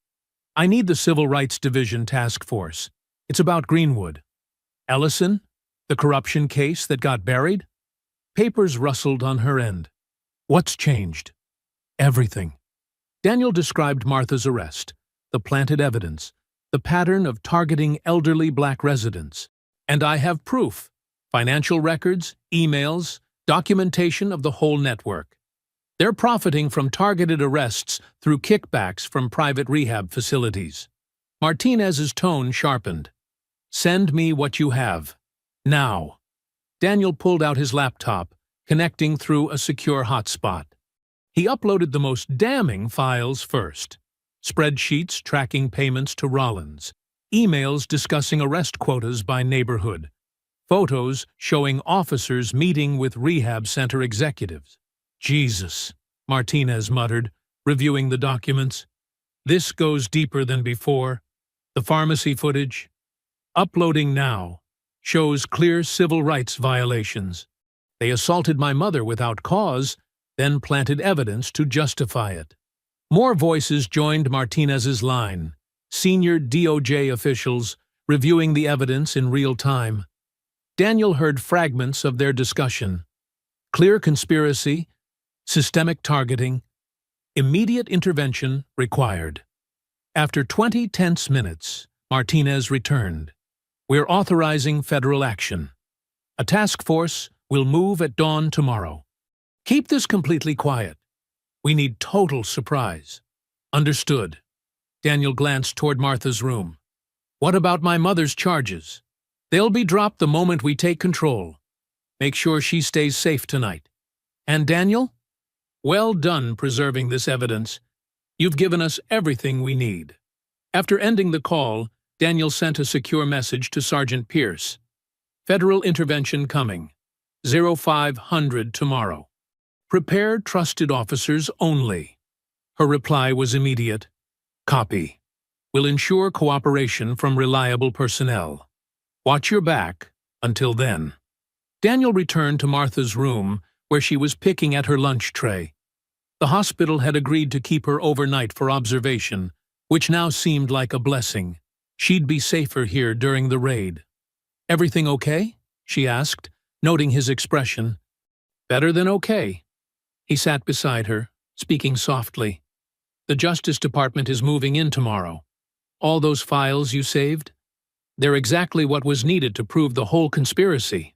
I need the Civil Rights Division Task Force. It's about Greenwood. Ellison? The corruption case that got buried? Papers rustled on her end. What's changed? Everything. Daniel described Martha's arrest, the planted evidence, the pattern of targeting elderly black residents. And I have proof. Financial records, emails, documentation of the whole network. They're profiting from targeted arrests through kickbacks from private rehab facilities. Martinez's tone sharpened. Send me what you have. Now. Daniel pulled out his laptop, connecting through a secure hotspot. He uploaded the most damning files first. Spreadsheets tracking payments to Rollins, emails discussing arrest quotas by neighborhood, photos showing officers meeting with rehab center executives. Jesus, Martinez muttered, reviewing the documents. This goes deeper than before. The pharmacy footage, uploading now, shows clear civil rights violations. They assaulted my mother without cause, then planted evidence to justify it. More voices joined Martinez's line, senior DOJ officials reviewing the evidence in real time. Daniel heard fragments of their discussion. Clear conspiracy, systemic targeting, immediate intervention required. After 20 tense minutes, Martinez returned. We're authorizing federal action. A task force will move at dawn tomorrow. Keep this completely quiet. We need total surprise. Understood. Daniel glanced toward Martha's room. What about my mother's charges? They'll be dropped the moment we take control. Make sure she stays safe tonight. And Daniel? Well done preserving this evidence. You've given us everything we need. After ending the call, Daniel sent a secure message to Sergeant Pierce. Federal intervention coming. 0500 tomorrow. Prepare trusted officers only. Her reply was immediate. Copy. Will ensure cooperation from reliable personnel. Watch your back until then. Daniel returned to Martha's room, where she was picking at her lunch tray. The hospital had agreed to keep her overnight for observation, which now seemed like a blessing. She'd be safer here during the raid. Everything okay? She asked, noting his expression. Better than okay. He sat beside her, speaking softly. The Justice Department is moving in tomorrow. All those files you saved? They're exactly what was needed to prove the whole conspiracy.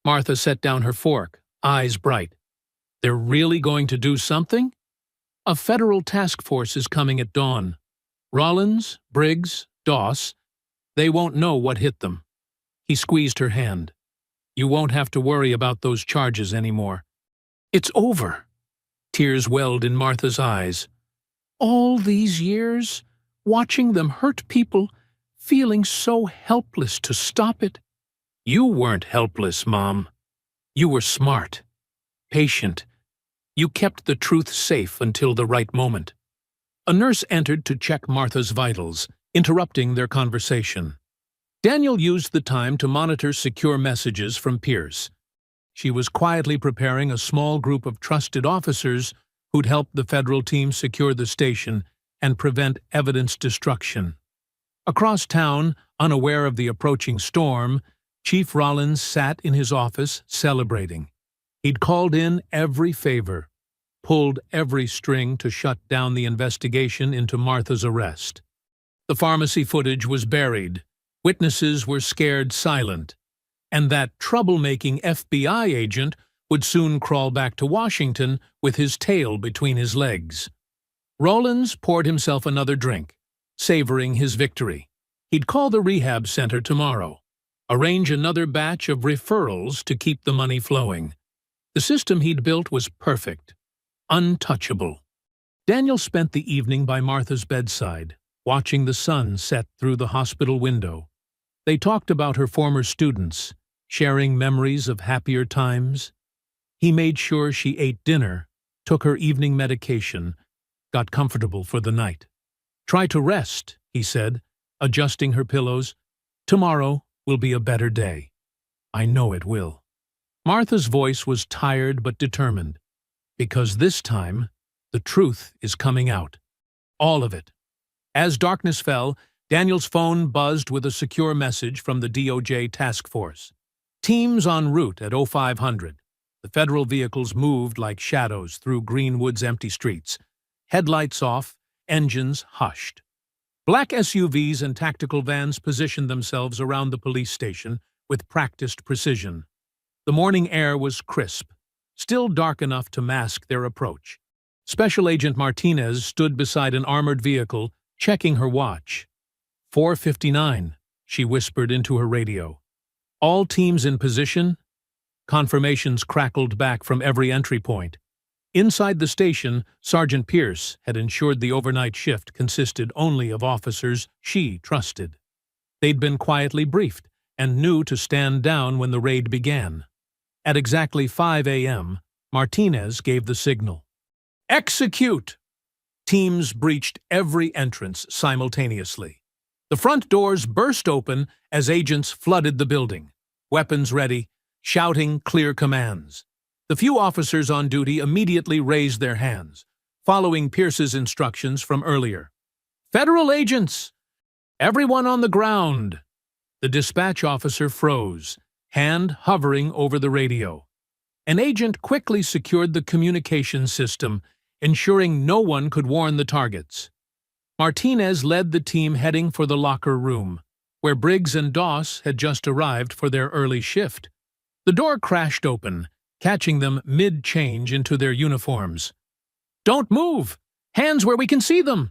Martha set down her fork, eyes bright. They're really going to do something? A federal task force is coming at dawn. Rollins, Briggs, Doss, they won't know what hit them. He squeezed her hand. You won't have to worry about those charges anymore. It's over. Tears welled in Martha's eyes. All these years, watching them hurt people, feeling so helpless to stop it. You weren't helpless, Mom. You were smart, patient. You kept the truth safe until the right moment. A nurse entered to check Martha's vitals, interrupting their conversation. Daniel used the time to monitor secure messages from Pierce. She was quietly preparing a small group of trusted officers who'd help the federal team secure the station and prevent evidence destruction. Across town, unaware of the approaching storm, Chief Rollins sat in his office celebrating. He'd called in every favor, pulled every string to shut down the investigation into Martha's arrest. The pharmacy footage was buried, witnesses were scared silent, and that troublemaking FBI agent would soon crawl back to Washington with his tail between his legs. Rollins poured himself another drink, savoring his victory. He'd call the rehab center tomorrow, arrange another batch of referrals to keep the money flowing. The system he'd built was perfect, untouchable. Daniel spent the evening by Martha's bedside, watching the sun set through the hospital window. They talked about her former students, sharing memories of happier times. He made sure she ate dinner, took her evening medication, got comfortable for the night. "Try to rest," he said, adjusting her pillows. "Tomorrow will be a better day. I know it will." Martha's voice was tired but determined, because this time the truth is coming out. All of it. As darkness fell, Daniel's phone buzzed with a secure message from the DOJ task force. Teams en route at 0500. The federal vehicles moved like shadows through Greenwood's empty streets. Headlights off, engines hushed. Black SUVs and tactical vans positioned themselves around the police station with practiced precision. The morning air was crisp, still dark enough to mask their approach. Special Agent Martinez stood beside an armored vehicle, checking her watch. 4:59, she whispered into her radio. "All teams in position?" Confirmations crackled back from every entry point. Inside the station, Sergeant Pierce had ensured the overnight shift consisted only of officers she trusted. They'd been quietly briefed and knew to stand down when the raid began. At exactly 5 a.m., Martinez gave the signal. "Execute!" Teams breached every entrance simultaneously. The front doors burst open as agents flooded the building, weapons ready, shouting clear commands. The few officers on duty immediately raised their hands, following Pierce's instructions from earlier. "Federal agents! Everyone on the ground!" The dispatch officer froze, hand hovering over the radio. An agent quickly secured the communication system, ensuring no one could warn the targets. Martinez led the team heading for the locker room, where Briggs and Doss had just arrived for their early shift. The door crashed open, catching them mid-change into their uniforms. "Don't move! Hands where we can see them!"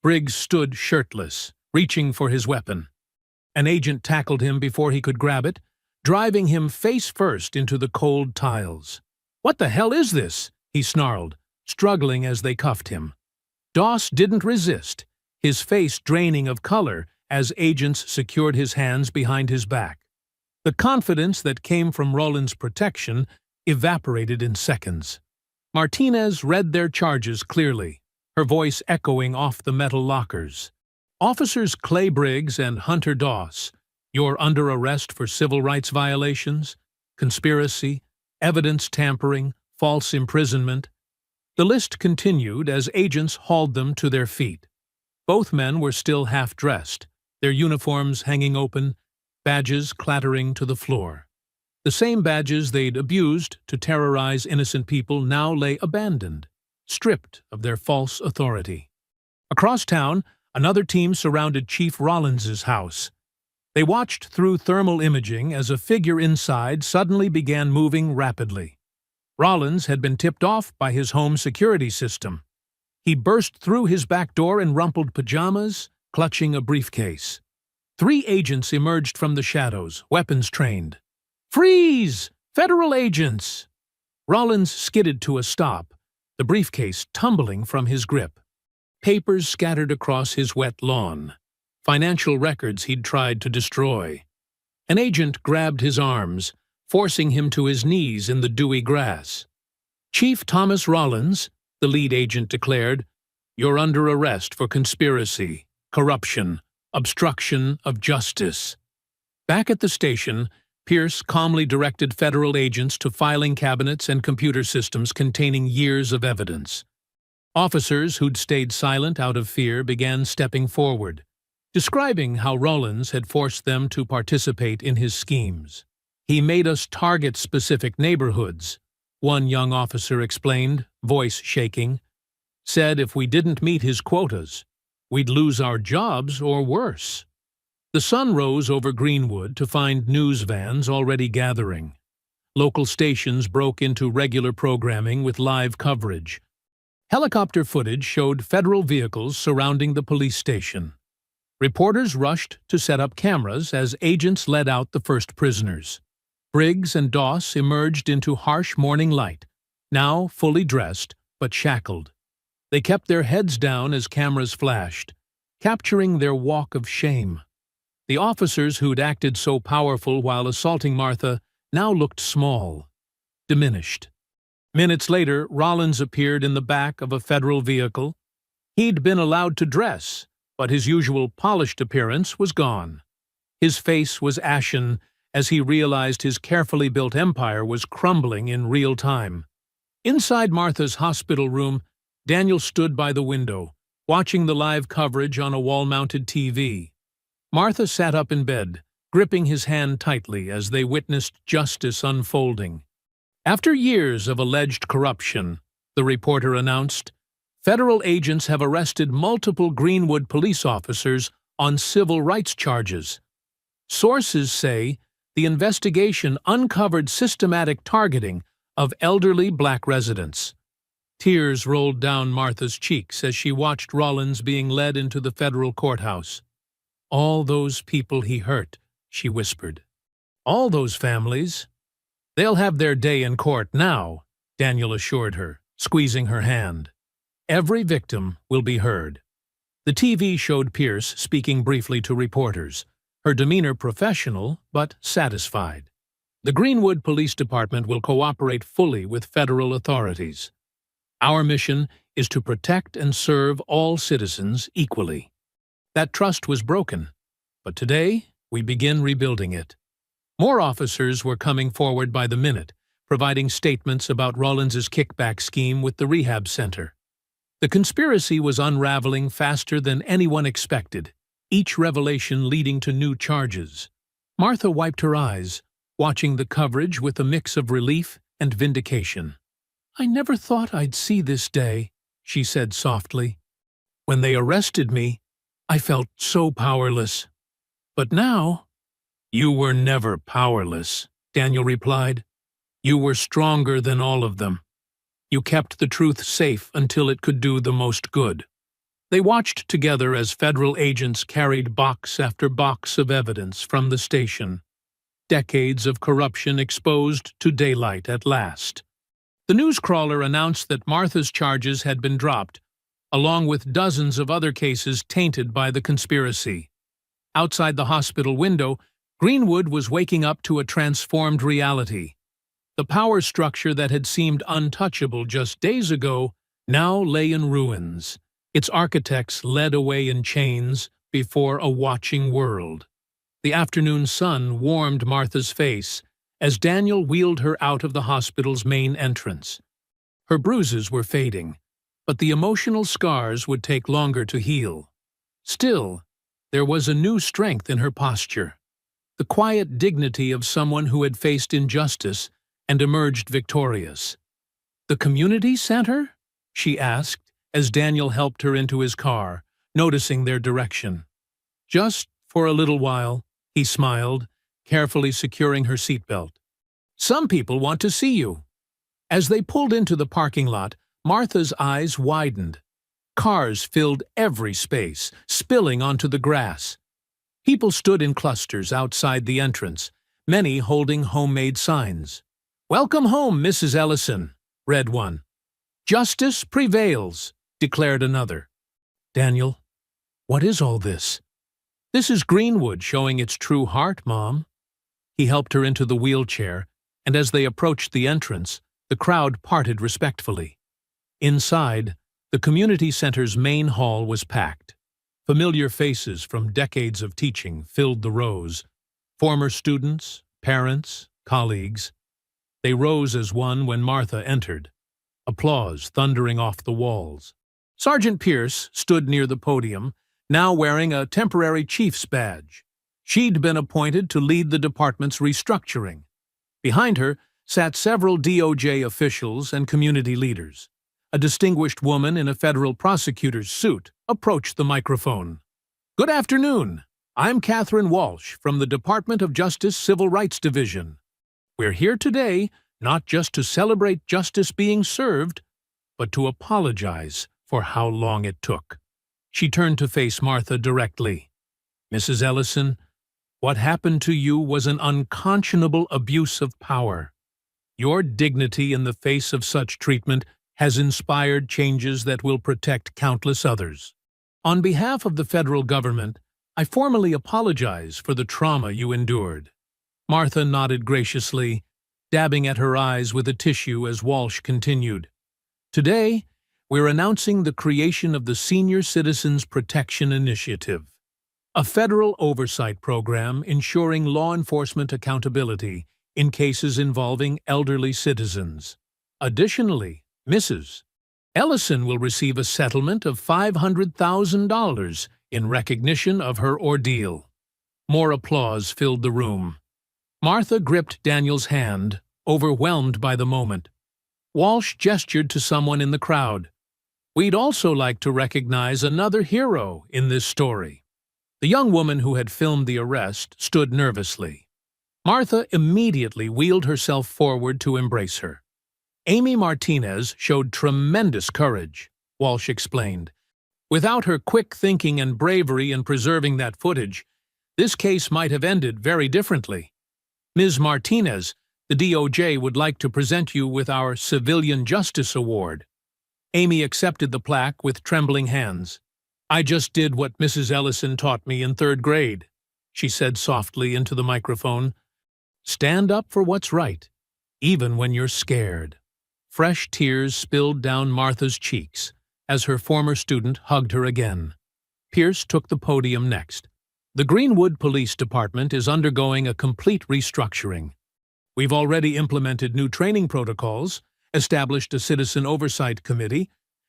Briggs stood shirtless, reaching for his weapon. An agent tackled him before he could grab it, driving him face first into the cold tiles. "What the hell is this?" he snarled, struggling as they cuffed him. Doss didn't resist, his face draining of color as agents secured his hands behind his back. The confidence that came from Rollins' protection evaporated in seconds. Martinez read their charges clearly, her voice echoing off the metal lockers. "Officers Clay Briggs and Hunter Doss, you're under arrest for civil rights violations, conspiracy, evidence tampering, false imprisonment." The list continued as agents hauled them to their feet. Both men were still half-dressed, their uniforms hanging open, badges clattering to the floor. The same badges they'd abused to terrorize innocent people now lay abandoned, stripped of their false authority. Across town, another team surrounded Chief Rollins's house. They watched through thermal imaging as a figure inside suddenly began moving rapidly. Rollins had been tipped off by his home security system. He burst through his back door in rumpled pajamas, clutching a briefcase. 3 agents emerged from the shadows, weapons trained. "Freeze! Federal agents!" Rollins skidded to a stop, the briefcase tumbling from his grip. Papers scattered across his wet lawn, financial records he'd tried to destroy. An agent grabbed his arms, forcing him to his knees in the dewy grass. "Chief Thomas Rollins," the lead agent declared, "you're under arrest for conspiracy, corruption, obstruction of justice." Back at the station, Pierce calmly directed federal agents to filing cabinets and computer systems containing years of evidence. Officers who'd stayed silent out of fear began stepping forward, describing how Rollins had forced them to participate in his schemes. "He made us target specific neighborhoods," one young officer explained, voice shaking. "Said if we didn't meet his quotas, we'd lose our jobs or worse." The sun rose over Greenwood to find news vans already gathering. Local stations broke into regular programming with live coverage. Helicopter footage showed federal vehicles surrounding the police station. Reporters rushed to set up cameras as agents led out the first prisoners. Briggs and Doss emerged into harsh morning light, now fully dressed but shackled. They kept their heads down as cameras flashed, capturing their walk of shame. The officers who'd acted so powerful while assaulting Martha now looked small, diminished. Minutes later, Rollins appeared in the back of a federal vehicle. He'd been allowed to dress, but his usual polished appearance was gone. His face was ashen as he realized his carefully built empire was crumbling in real time. Inside Martha's hospital room, Daniel stood by the window, watching the live coverage on a wall-mounted TV. Martha sat up in bed, gripping his hand tightly as they witnessed justice unfolding. After years of alleged corruption, the reporter announced, federal agents have arrested multiple Greenwood police officers on civil rights charges. Sources say the investigation uncovered systematic targeting of elderly black residents. Tears rolled down Martha's cheeks as she watched Rollins being led into the federal courthouse. "All those people he hurt," she whispered. "All those families. They'll have their day in court now," Daniel assured her, squeezing her hand. "Every victim will be heard." The TV showed Pierce speaking briefly to reporters, her demeanor professional but satisfied. "The Greenwood Police Department will cooperate fully with federal authorities. Our mission is to protect and serve all citizens equally." That trust was broken, but today we begin rebuilding it. More officers were coming forward by the minute, providing statements about Rollins's kickback scheme with the rehab center. The conspiracy was unraveling faster than anyone expected, each revelation leading to new charges. Martha wiped her eyes, watching the coverage with a mix of relief and vindication. "I never thought I'd see this day," she said softly. "When they arrested me, I felt so powerless. But now—" "You were never powerless," Daniel replied. "You were stronger than all of them. You kept the truth safe until it could do the most good." They watched together as federal agents carried box after box of evidence from the station. Decades of corruption exposed to daylight at last. The newscrawler announced that Martha's charges had been dropped, along with dozens of other cases tainted by the conspiracy. Outside the hospital window, Greenwood was waking up to a transformed reality. The power structure that had seemed untouchable just days ago now lay in ruins, its architects led away in chains before a watching world. The afternoon sun warmed Martha's face as Daniel wheeled her out of the hospital's main entrance. Her bruises were fading, but the emotional scars would take longer to heal. Still, there was a new strength in her posture, the quiet dignity of someone who had faced injustice and emerged victorious. "The community center?" she asked as Daniel helped her into his car, noticing their direction. "Just for a little while," he smiled, carefully securing her seatbelt. "Some people want to see you." As they pulled into the parking lot, Martha's eyes widened. Cars filled every space, spilling onto the grass. People stood in clusters outside the entrance, many holding homemade signs. "Welcome home, Mrs. Ellison," read one. "Justice prevails," declared another. "Daniel, what is all this?" "This is Greenwood showing its true heart, Mom." He helped her into the wheelchair, and as they approached the entrance, the crowd parted respectfully. Inside, the community center's main hall was packed. Familiar faces from decades of teaching filled the rows. Former students, parents, colleagues. They rose as one when Martha entered, applause thundering off the walls. Sergeant Pierce stood near the podium, now wearing a temporary chief's badge. She'd been appointed to lead the department's restructuring. Behind her sat several DOJ officials and community leaders. A distinguished woman in a federal prosecutor's suit approached the microphone. "Good afternoon. I'm Catherine Walsh from the Department of Justice Civil Rights Division. We're here today not just to celebrate justice being served, but to apologize for how long it took." She turned to face Martha directly. "Mrs. Ellison, what happened to you was an unconscionable abuse of power. Your dignity in the face of such treatment has inspired changes that will protect countless others. On behalf of the federal government, I formally apologize for the trauma you endured." Martha nodded graciously, dabbing at her eyes with a tissue as Walsh continued. "Today, we're announcing the creation of the Senior Citizens Protection Initiative, a federal oversight program ensuring law enforcement accountability in cases involving elderly citizens. Additionally, Mrs. Ellison will receive a settlement of $500,000 in recognition of her ordeal." More applause filled the room. Martha gripped Daniel's hand, overwhelmed by the moment. Walsh gestured to someone in the crowd. "We'd also like to recognize another hero in this story." The young woman who had filmed the arrest stood nervously. Martha immediately wheeled herself forward to embrace her. "Amy Martinez showed tremendous courage," Walsh explained. "Without her quick thinking and bravery in preserving that footage, this case might have ended very differently. Ms. Martinez, the DOJ would like to present you with our Civilian Justice Award." Amy accepted the plaque with trembling hands. "I just did what Mrs. Ellison taught me in 3rd grade," she said softly into the microphone. "Stand up for what's right, even when you're scared." Fresh tears spilled down Martha's cheeks as her former student hugged her again. Pierce took the podium next. "The Greenwood Police Department is undergoing a complete restructuring. We've already implemented new training protocols, established a citizen oversight committee,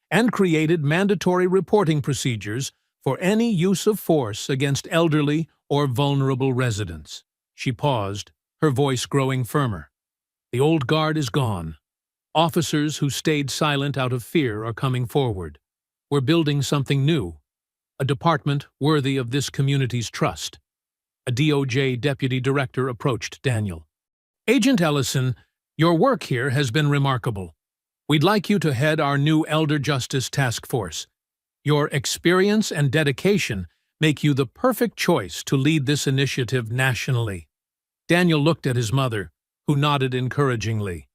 and created mandatory reporting procedures for any use of force against elderly or vulnerable residents." She paused, her voice growing firmer. "The old guard is gone. Officers who stayed silent out of fear are coming forward. We're building something new, a department worthy of this community's trust." A DOJ deputy director approached Daniel. "Agent Ellison, your work here has been remarkable. We'd like you to head our new Elder Justice Task Force. Your experience and dedication make you the perfect choice to lead this initiative nationally." Daniel looked at his mother, who nodded encouragingly.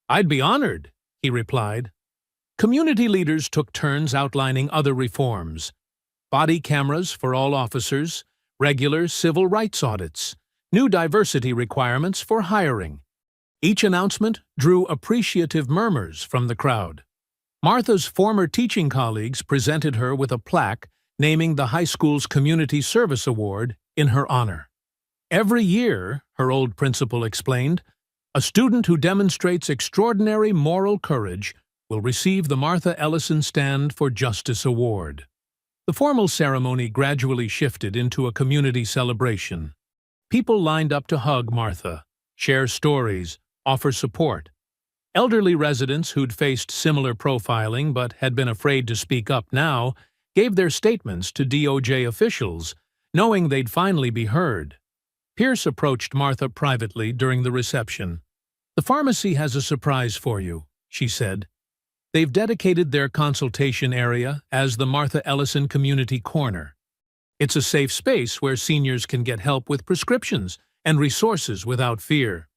"I'd be honored," he replied. Community leaders took turns outlining other reforms: body cameras for all officers, regular civil rights audits, new diversity requirements for hiring. Each announcement drew appreciative murmurs from the crowd. Martha's former teaching colleagues presented her with a plaque naming the high school's Community Service Award in her honor. "Every year," her old principal explained, "a student who demonstrates extraordinary moral courage will receive the Martha Ellison Stand for Justice Award." The formal ceremony gradually shifted into a community celebration. People lined up to hug Martha, share stories, offer support. Elderly residents who'd faced similar profiling but had been afraid to speak up now gave their statements to DOJ officials, knowing they'd finally be heard. Pierce approached Martha privately during the reception. "The pharmacy has a surprise for you," she said. "They've dedicated their consultation area as the Martha Ellison Community Corner. It's a safe space where seniors can get help with prescriptions and resources without fear."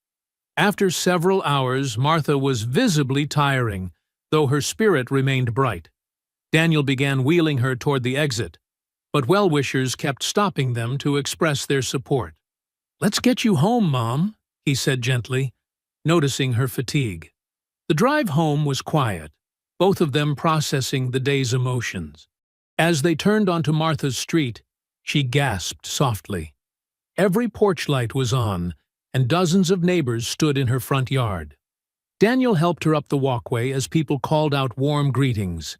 After several hours, Martha was visibly tiring, though her spirit remained bright. Daniel began wheeling her toward the exit, but well-wishers kept stopping them to express their support. "Let's get you home, Mom," he said gently, noticing her fatigue. The drive home was quiet, both of them processing the day's emotions. As they turned onto Martha's street, she gasped softly. Every porch light was on, and dozens of neighbors stood in her front yard. Daniel helped her up the walkway as people called out warm greetings.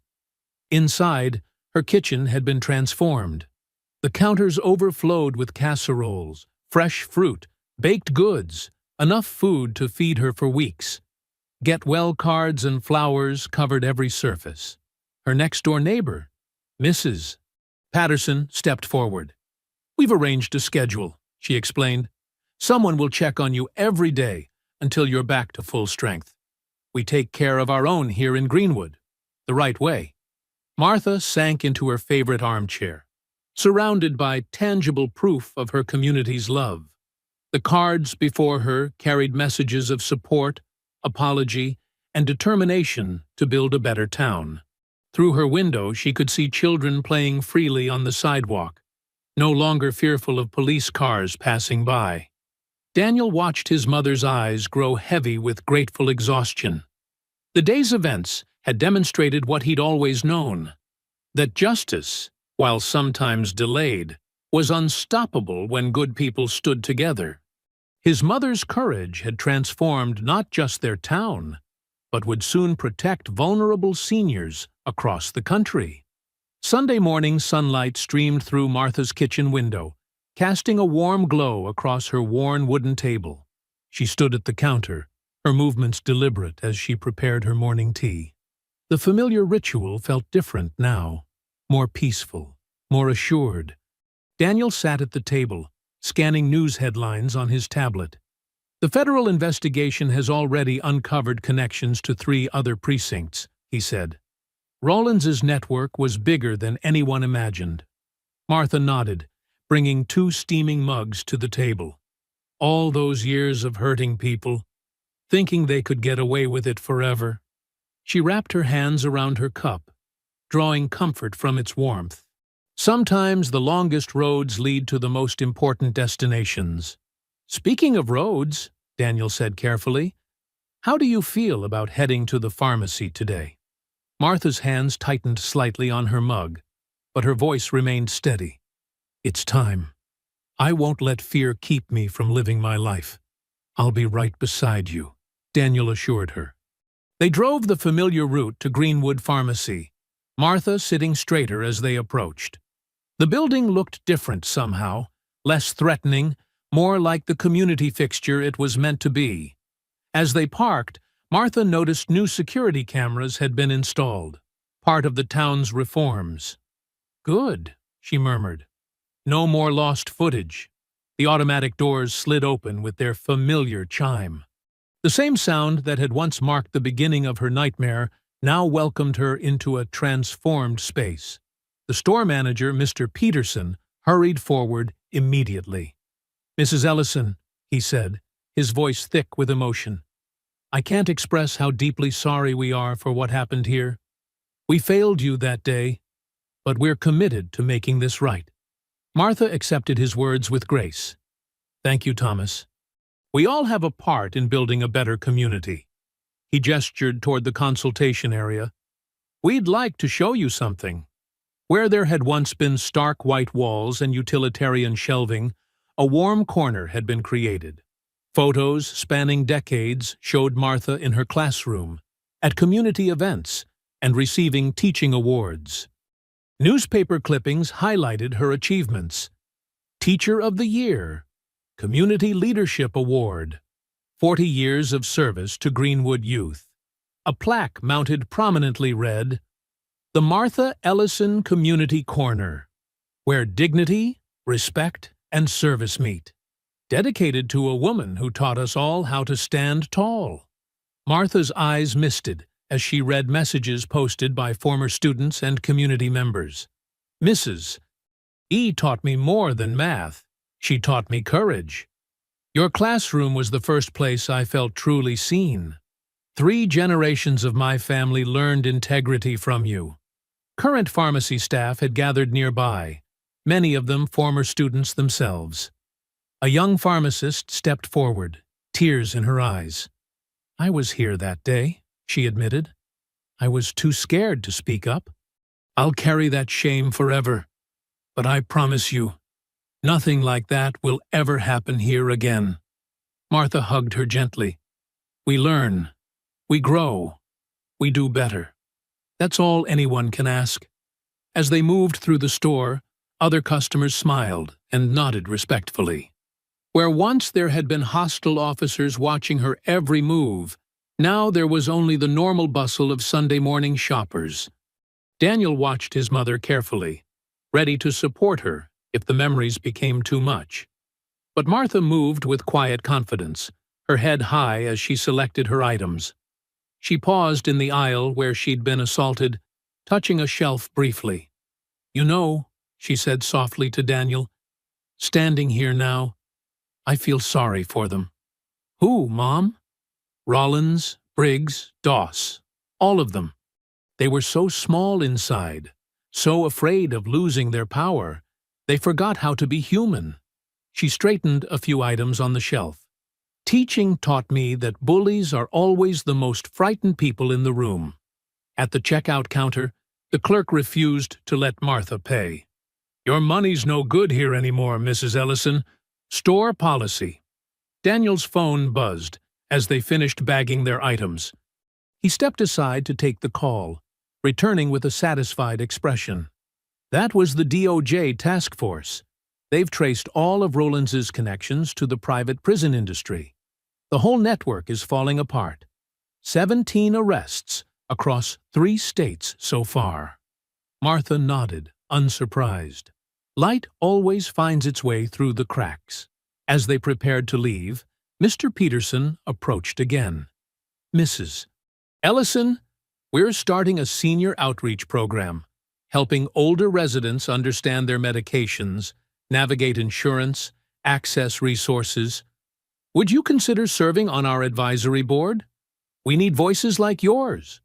Inside, her kitchen had been transformed. The counters overflowed with casseroles, fresh fruit, baked goods, enough food to feed her for weeks. Get well cards and flowers covered every surface. Her next-door neighbor, Mrs. Patterson, stepped forward. "We've arranged a schedule," she explained. "Someone will check on you every day until you're back to full strength. We take care of our own here in Greenwood, the right way." Martha sank into her favorite armchair, surrounded by tangible proof of her community's love. The cards before her carried messages of support, apology, and determination to build a better town. Through her window, she could see children playing freely on the sidewalk, no longer fearful of police cars passing by. Daniel watched his mother's eyes grow heavy with grateful exhaustion. The day's events had demonstrated what he'd always known, that justice, while sometimes delayed, was unstoppable when good people stood together. His mother's courage had transformed not just their town, but would soon protect vulnerable seniors across the country. Sunday morning sunlight streamed through Martha's kitchen window, casting a warm glow across her worn wooden table. She stood at the counter, her movements deliberate as she prepared her morning tea. The familiar ritual felt different now, more peaceful, more assured. Daniel sat at the table, scanning news headlines on his tablet. "The federal investigation has already uncovered connections to 3 other precincts," he said. Rawlins's network was bigger than anyone imagined. Martha nodded, bringing 2 steaming mugs to the table. All those years of hurting people, thinking they could get away with it forever. She wrapped her hands around her cup, drawing comfort from its warmth. Sometimes the longest roads lead to the most important destinations. "Speaking of roads," Daniel said carefully, "how do you feel about heading to the pharmacy today?" Martha's hands tightened slightly on her mug, but her voice remained steady. "It's time. I won't let fear keep me from living my life. I'll be right beside you," Daniel assured her. They drove the familiar route to Greenwood Pharmacy, Martha sitting straighter as they approached. The building looked different somehow, less threatening, more like the community fixture it was meant to be. As they parked, Martha noticed new security cameras had been installed, part of the town's reforms. "Good," she murmured. No more lost footage. The automatic doors slid open with their familiar chime. The same sound that had once marked the beginning of her nightmare now welcomed her into a transformed space. The store manager, Mr. Peterson, hurried forward immediately. "Mrs. Ellison," he said, his voice thick with emotion, "I can't express how deeply sorry we are for what happened here. We failed you that day, but we're committed to making this right." Martha accepted his words with grace. "Thank you, Thomas. We all have a part in building a better community." He gestured toward the consultation area. "We'd like to show you something." Where there had once been stark white walls and utilitarian shelving, a warm corner had been created. Photos spanning decades showed Martha in her classroom, at community events, and receiving teaching awards. Newspaper clippings highlighted her achievements. Teacher of the Year, Community Leadership Award, 40 years of service to Greenwood youth. A plaque mounted prominently read, "The Martha Ellison Community Corner, where dignity, respect, and service meet. Dedicated to a woman who taught us all how to stand tall." Martha's eyes misted as she read messages posted by former students and community members. "Mrs. E taught me more than math. She taught me courage. Your classroom was the first place I felt truly seen. 3 generations of my family learned integrity from you." Current pharmacy staff had gathered nearby, many of them former students themselves. A young pharmacist stepped forward, tears in her eyes. "I was here that day," she admitted. "I was too scared to speak up. I'll carry that shame forever. But I promise you, nothing like that will ever happen here again." Martha hugged her gently. We learn. We grow. We do better. That's all anyone can ask. As they moved through the store, other customers smiled and nodded respectfully. Where once there had been hostile officers watching her every move, now there was only the normal bustle of Sunday morning shoppers. Daniel watched his mother carefully, ready to support her if the memories became too much. But Martha moved with quiet confidence, her head high as she selected her items. She paused in the aisle where she'd been assaulted, touching a shelf briefly. You know, she said softly to Daniel, standing here now, I feel sorry for them. Who, Mom? Rollins, Briggs, Doss, all of them. They were so small inside, so afraid of losing their power, they forgot how to be human. She straightened a few items on the shelf. Teaching taught me that bullies are always the most frightened people in the room. At the checkout counter, the clerk refused to let Martha pay. Your money's no good here anymore, Mrs. Ellison. Store policy. Daniel's phone buzzed as they finished bagging their items. He stepped aside to take the call, returning with a satisfied expression. That was the DOJ task force. They've traced all of Rollins's connections to the private prison industry. The whole network is falling apart. 17 arrests across 3 states so far. Martha nodded, unsurprised. Light always finds its way through the cracks. As they prepared to leave, Mr. Peterson approached again. Mrs. Ellison, we're starting a senior outreach program, helping older residents understand their medications, navigate insurance, access resources. Would you consider serving on our advisory board? We need voices like yours.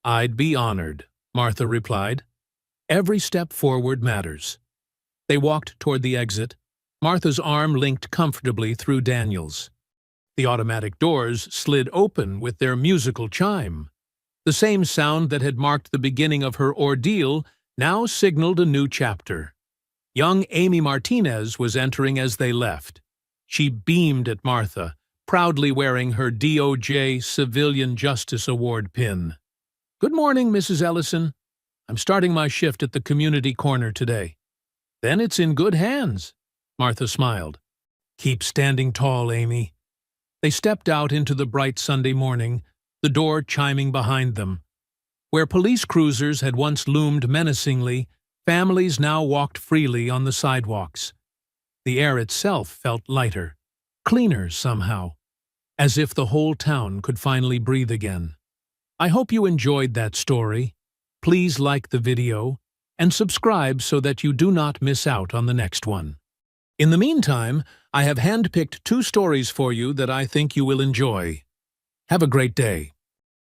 I'd be honored, Martha replied. Every step forward matters. They walked toward the exit, Martha's arm linked comfortably through Daniel's. The automatic doors slid open with their musical chime. The same sound that had marked the beginning of her ordeal now signaled a new chapter. Young Amy Martinez was entering as they left. She beamed at Martha, proudly wearing her DOJ Civilian Justice Award pin. Good morning, Mrs. Ellison. I'm starting my shift at the community corner today. Then it's in good hands, Martha smiled. Keep standing tall, Amy. They stepped out into the bright Sunday morning, the door chiming behind them. Where police cruisers had once loomed menacingly, families now walked freely on the sidewalks. The air itself felt lighter, cleaner somehow, as if the whole town could finally breathe again. I hope you enjoyed that story. Please like the video and subscribe so that you do not miss out on the next one. In the meantime, I have handpicked 2 stories for you that I think you will enjoy. Have a great day.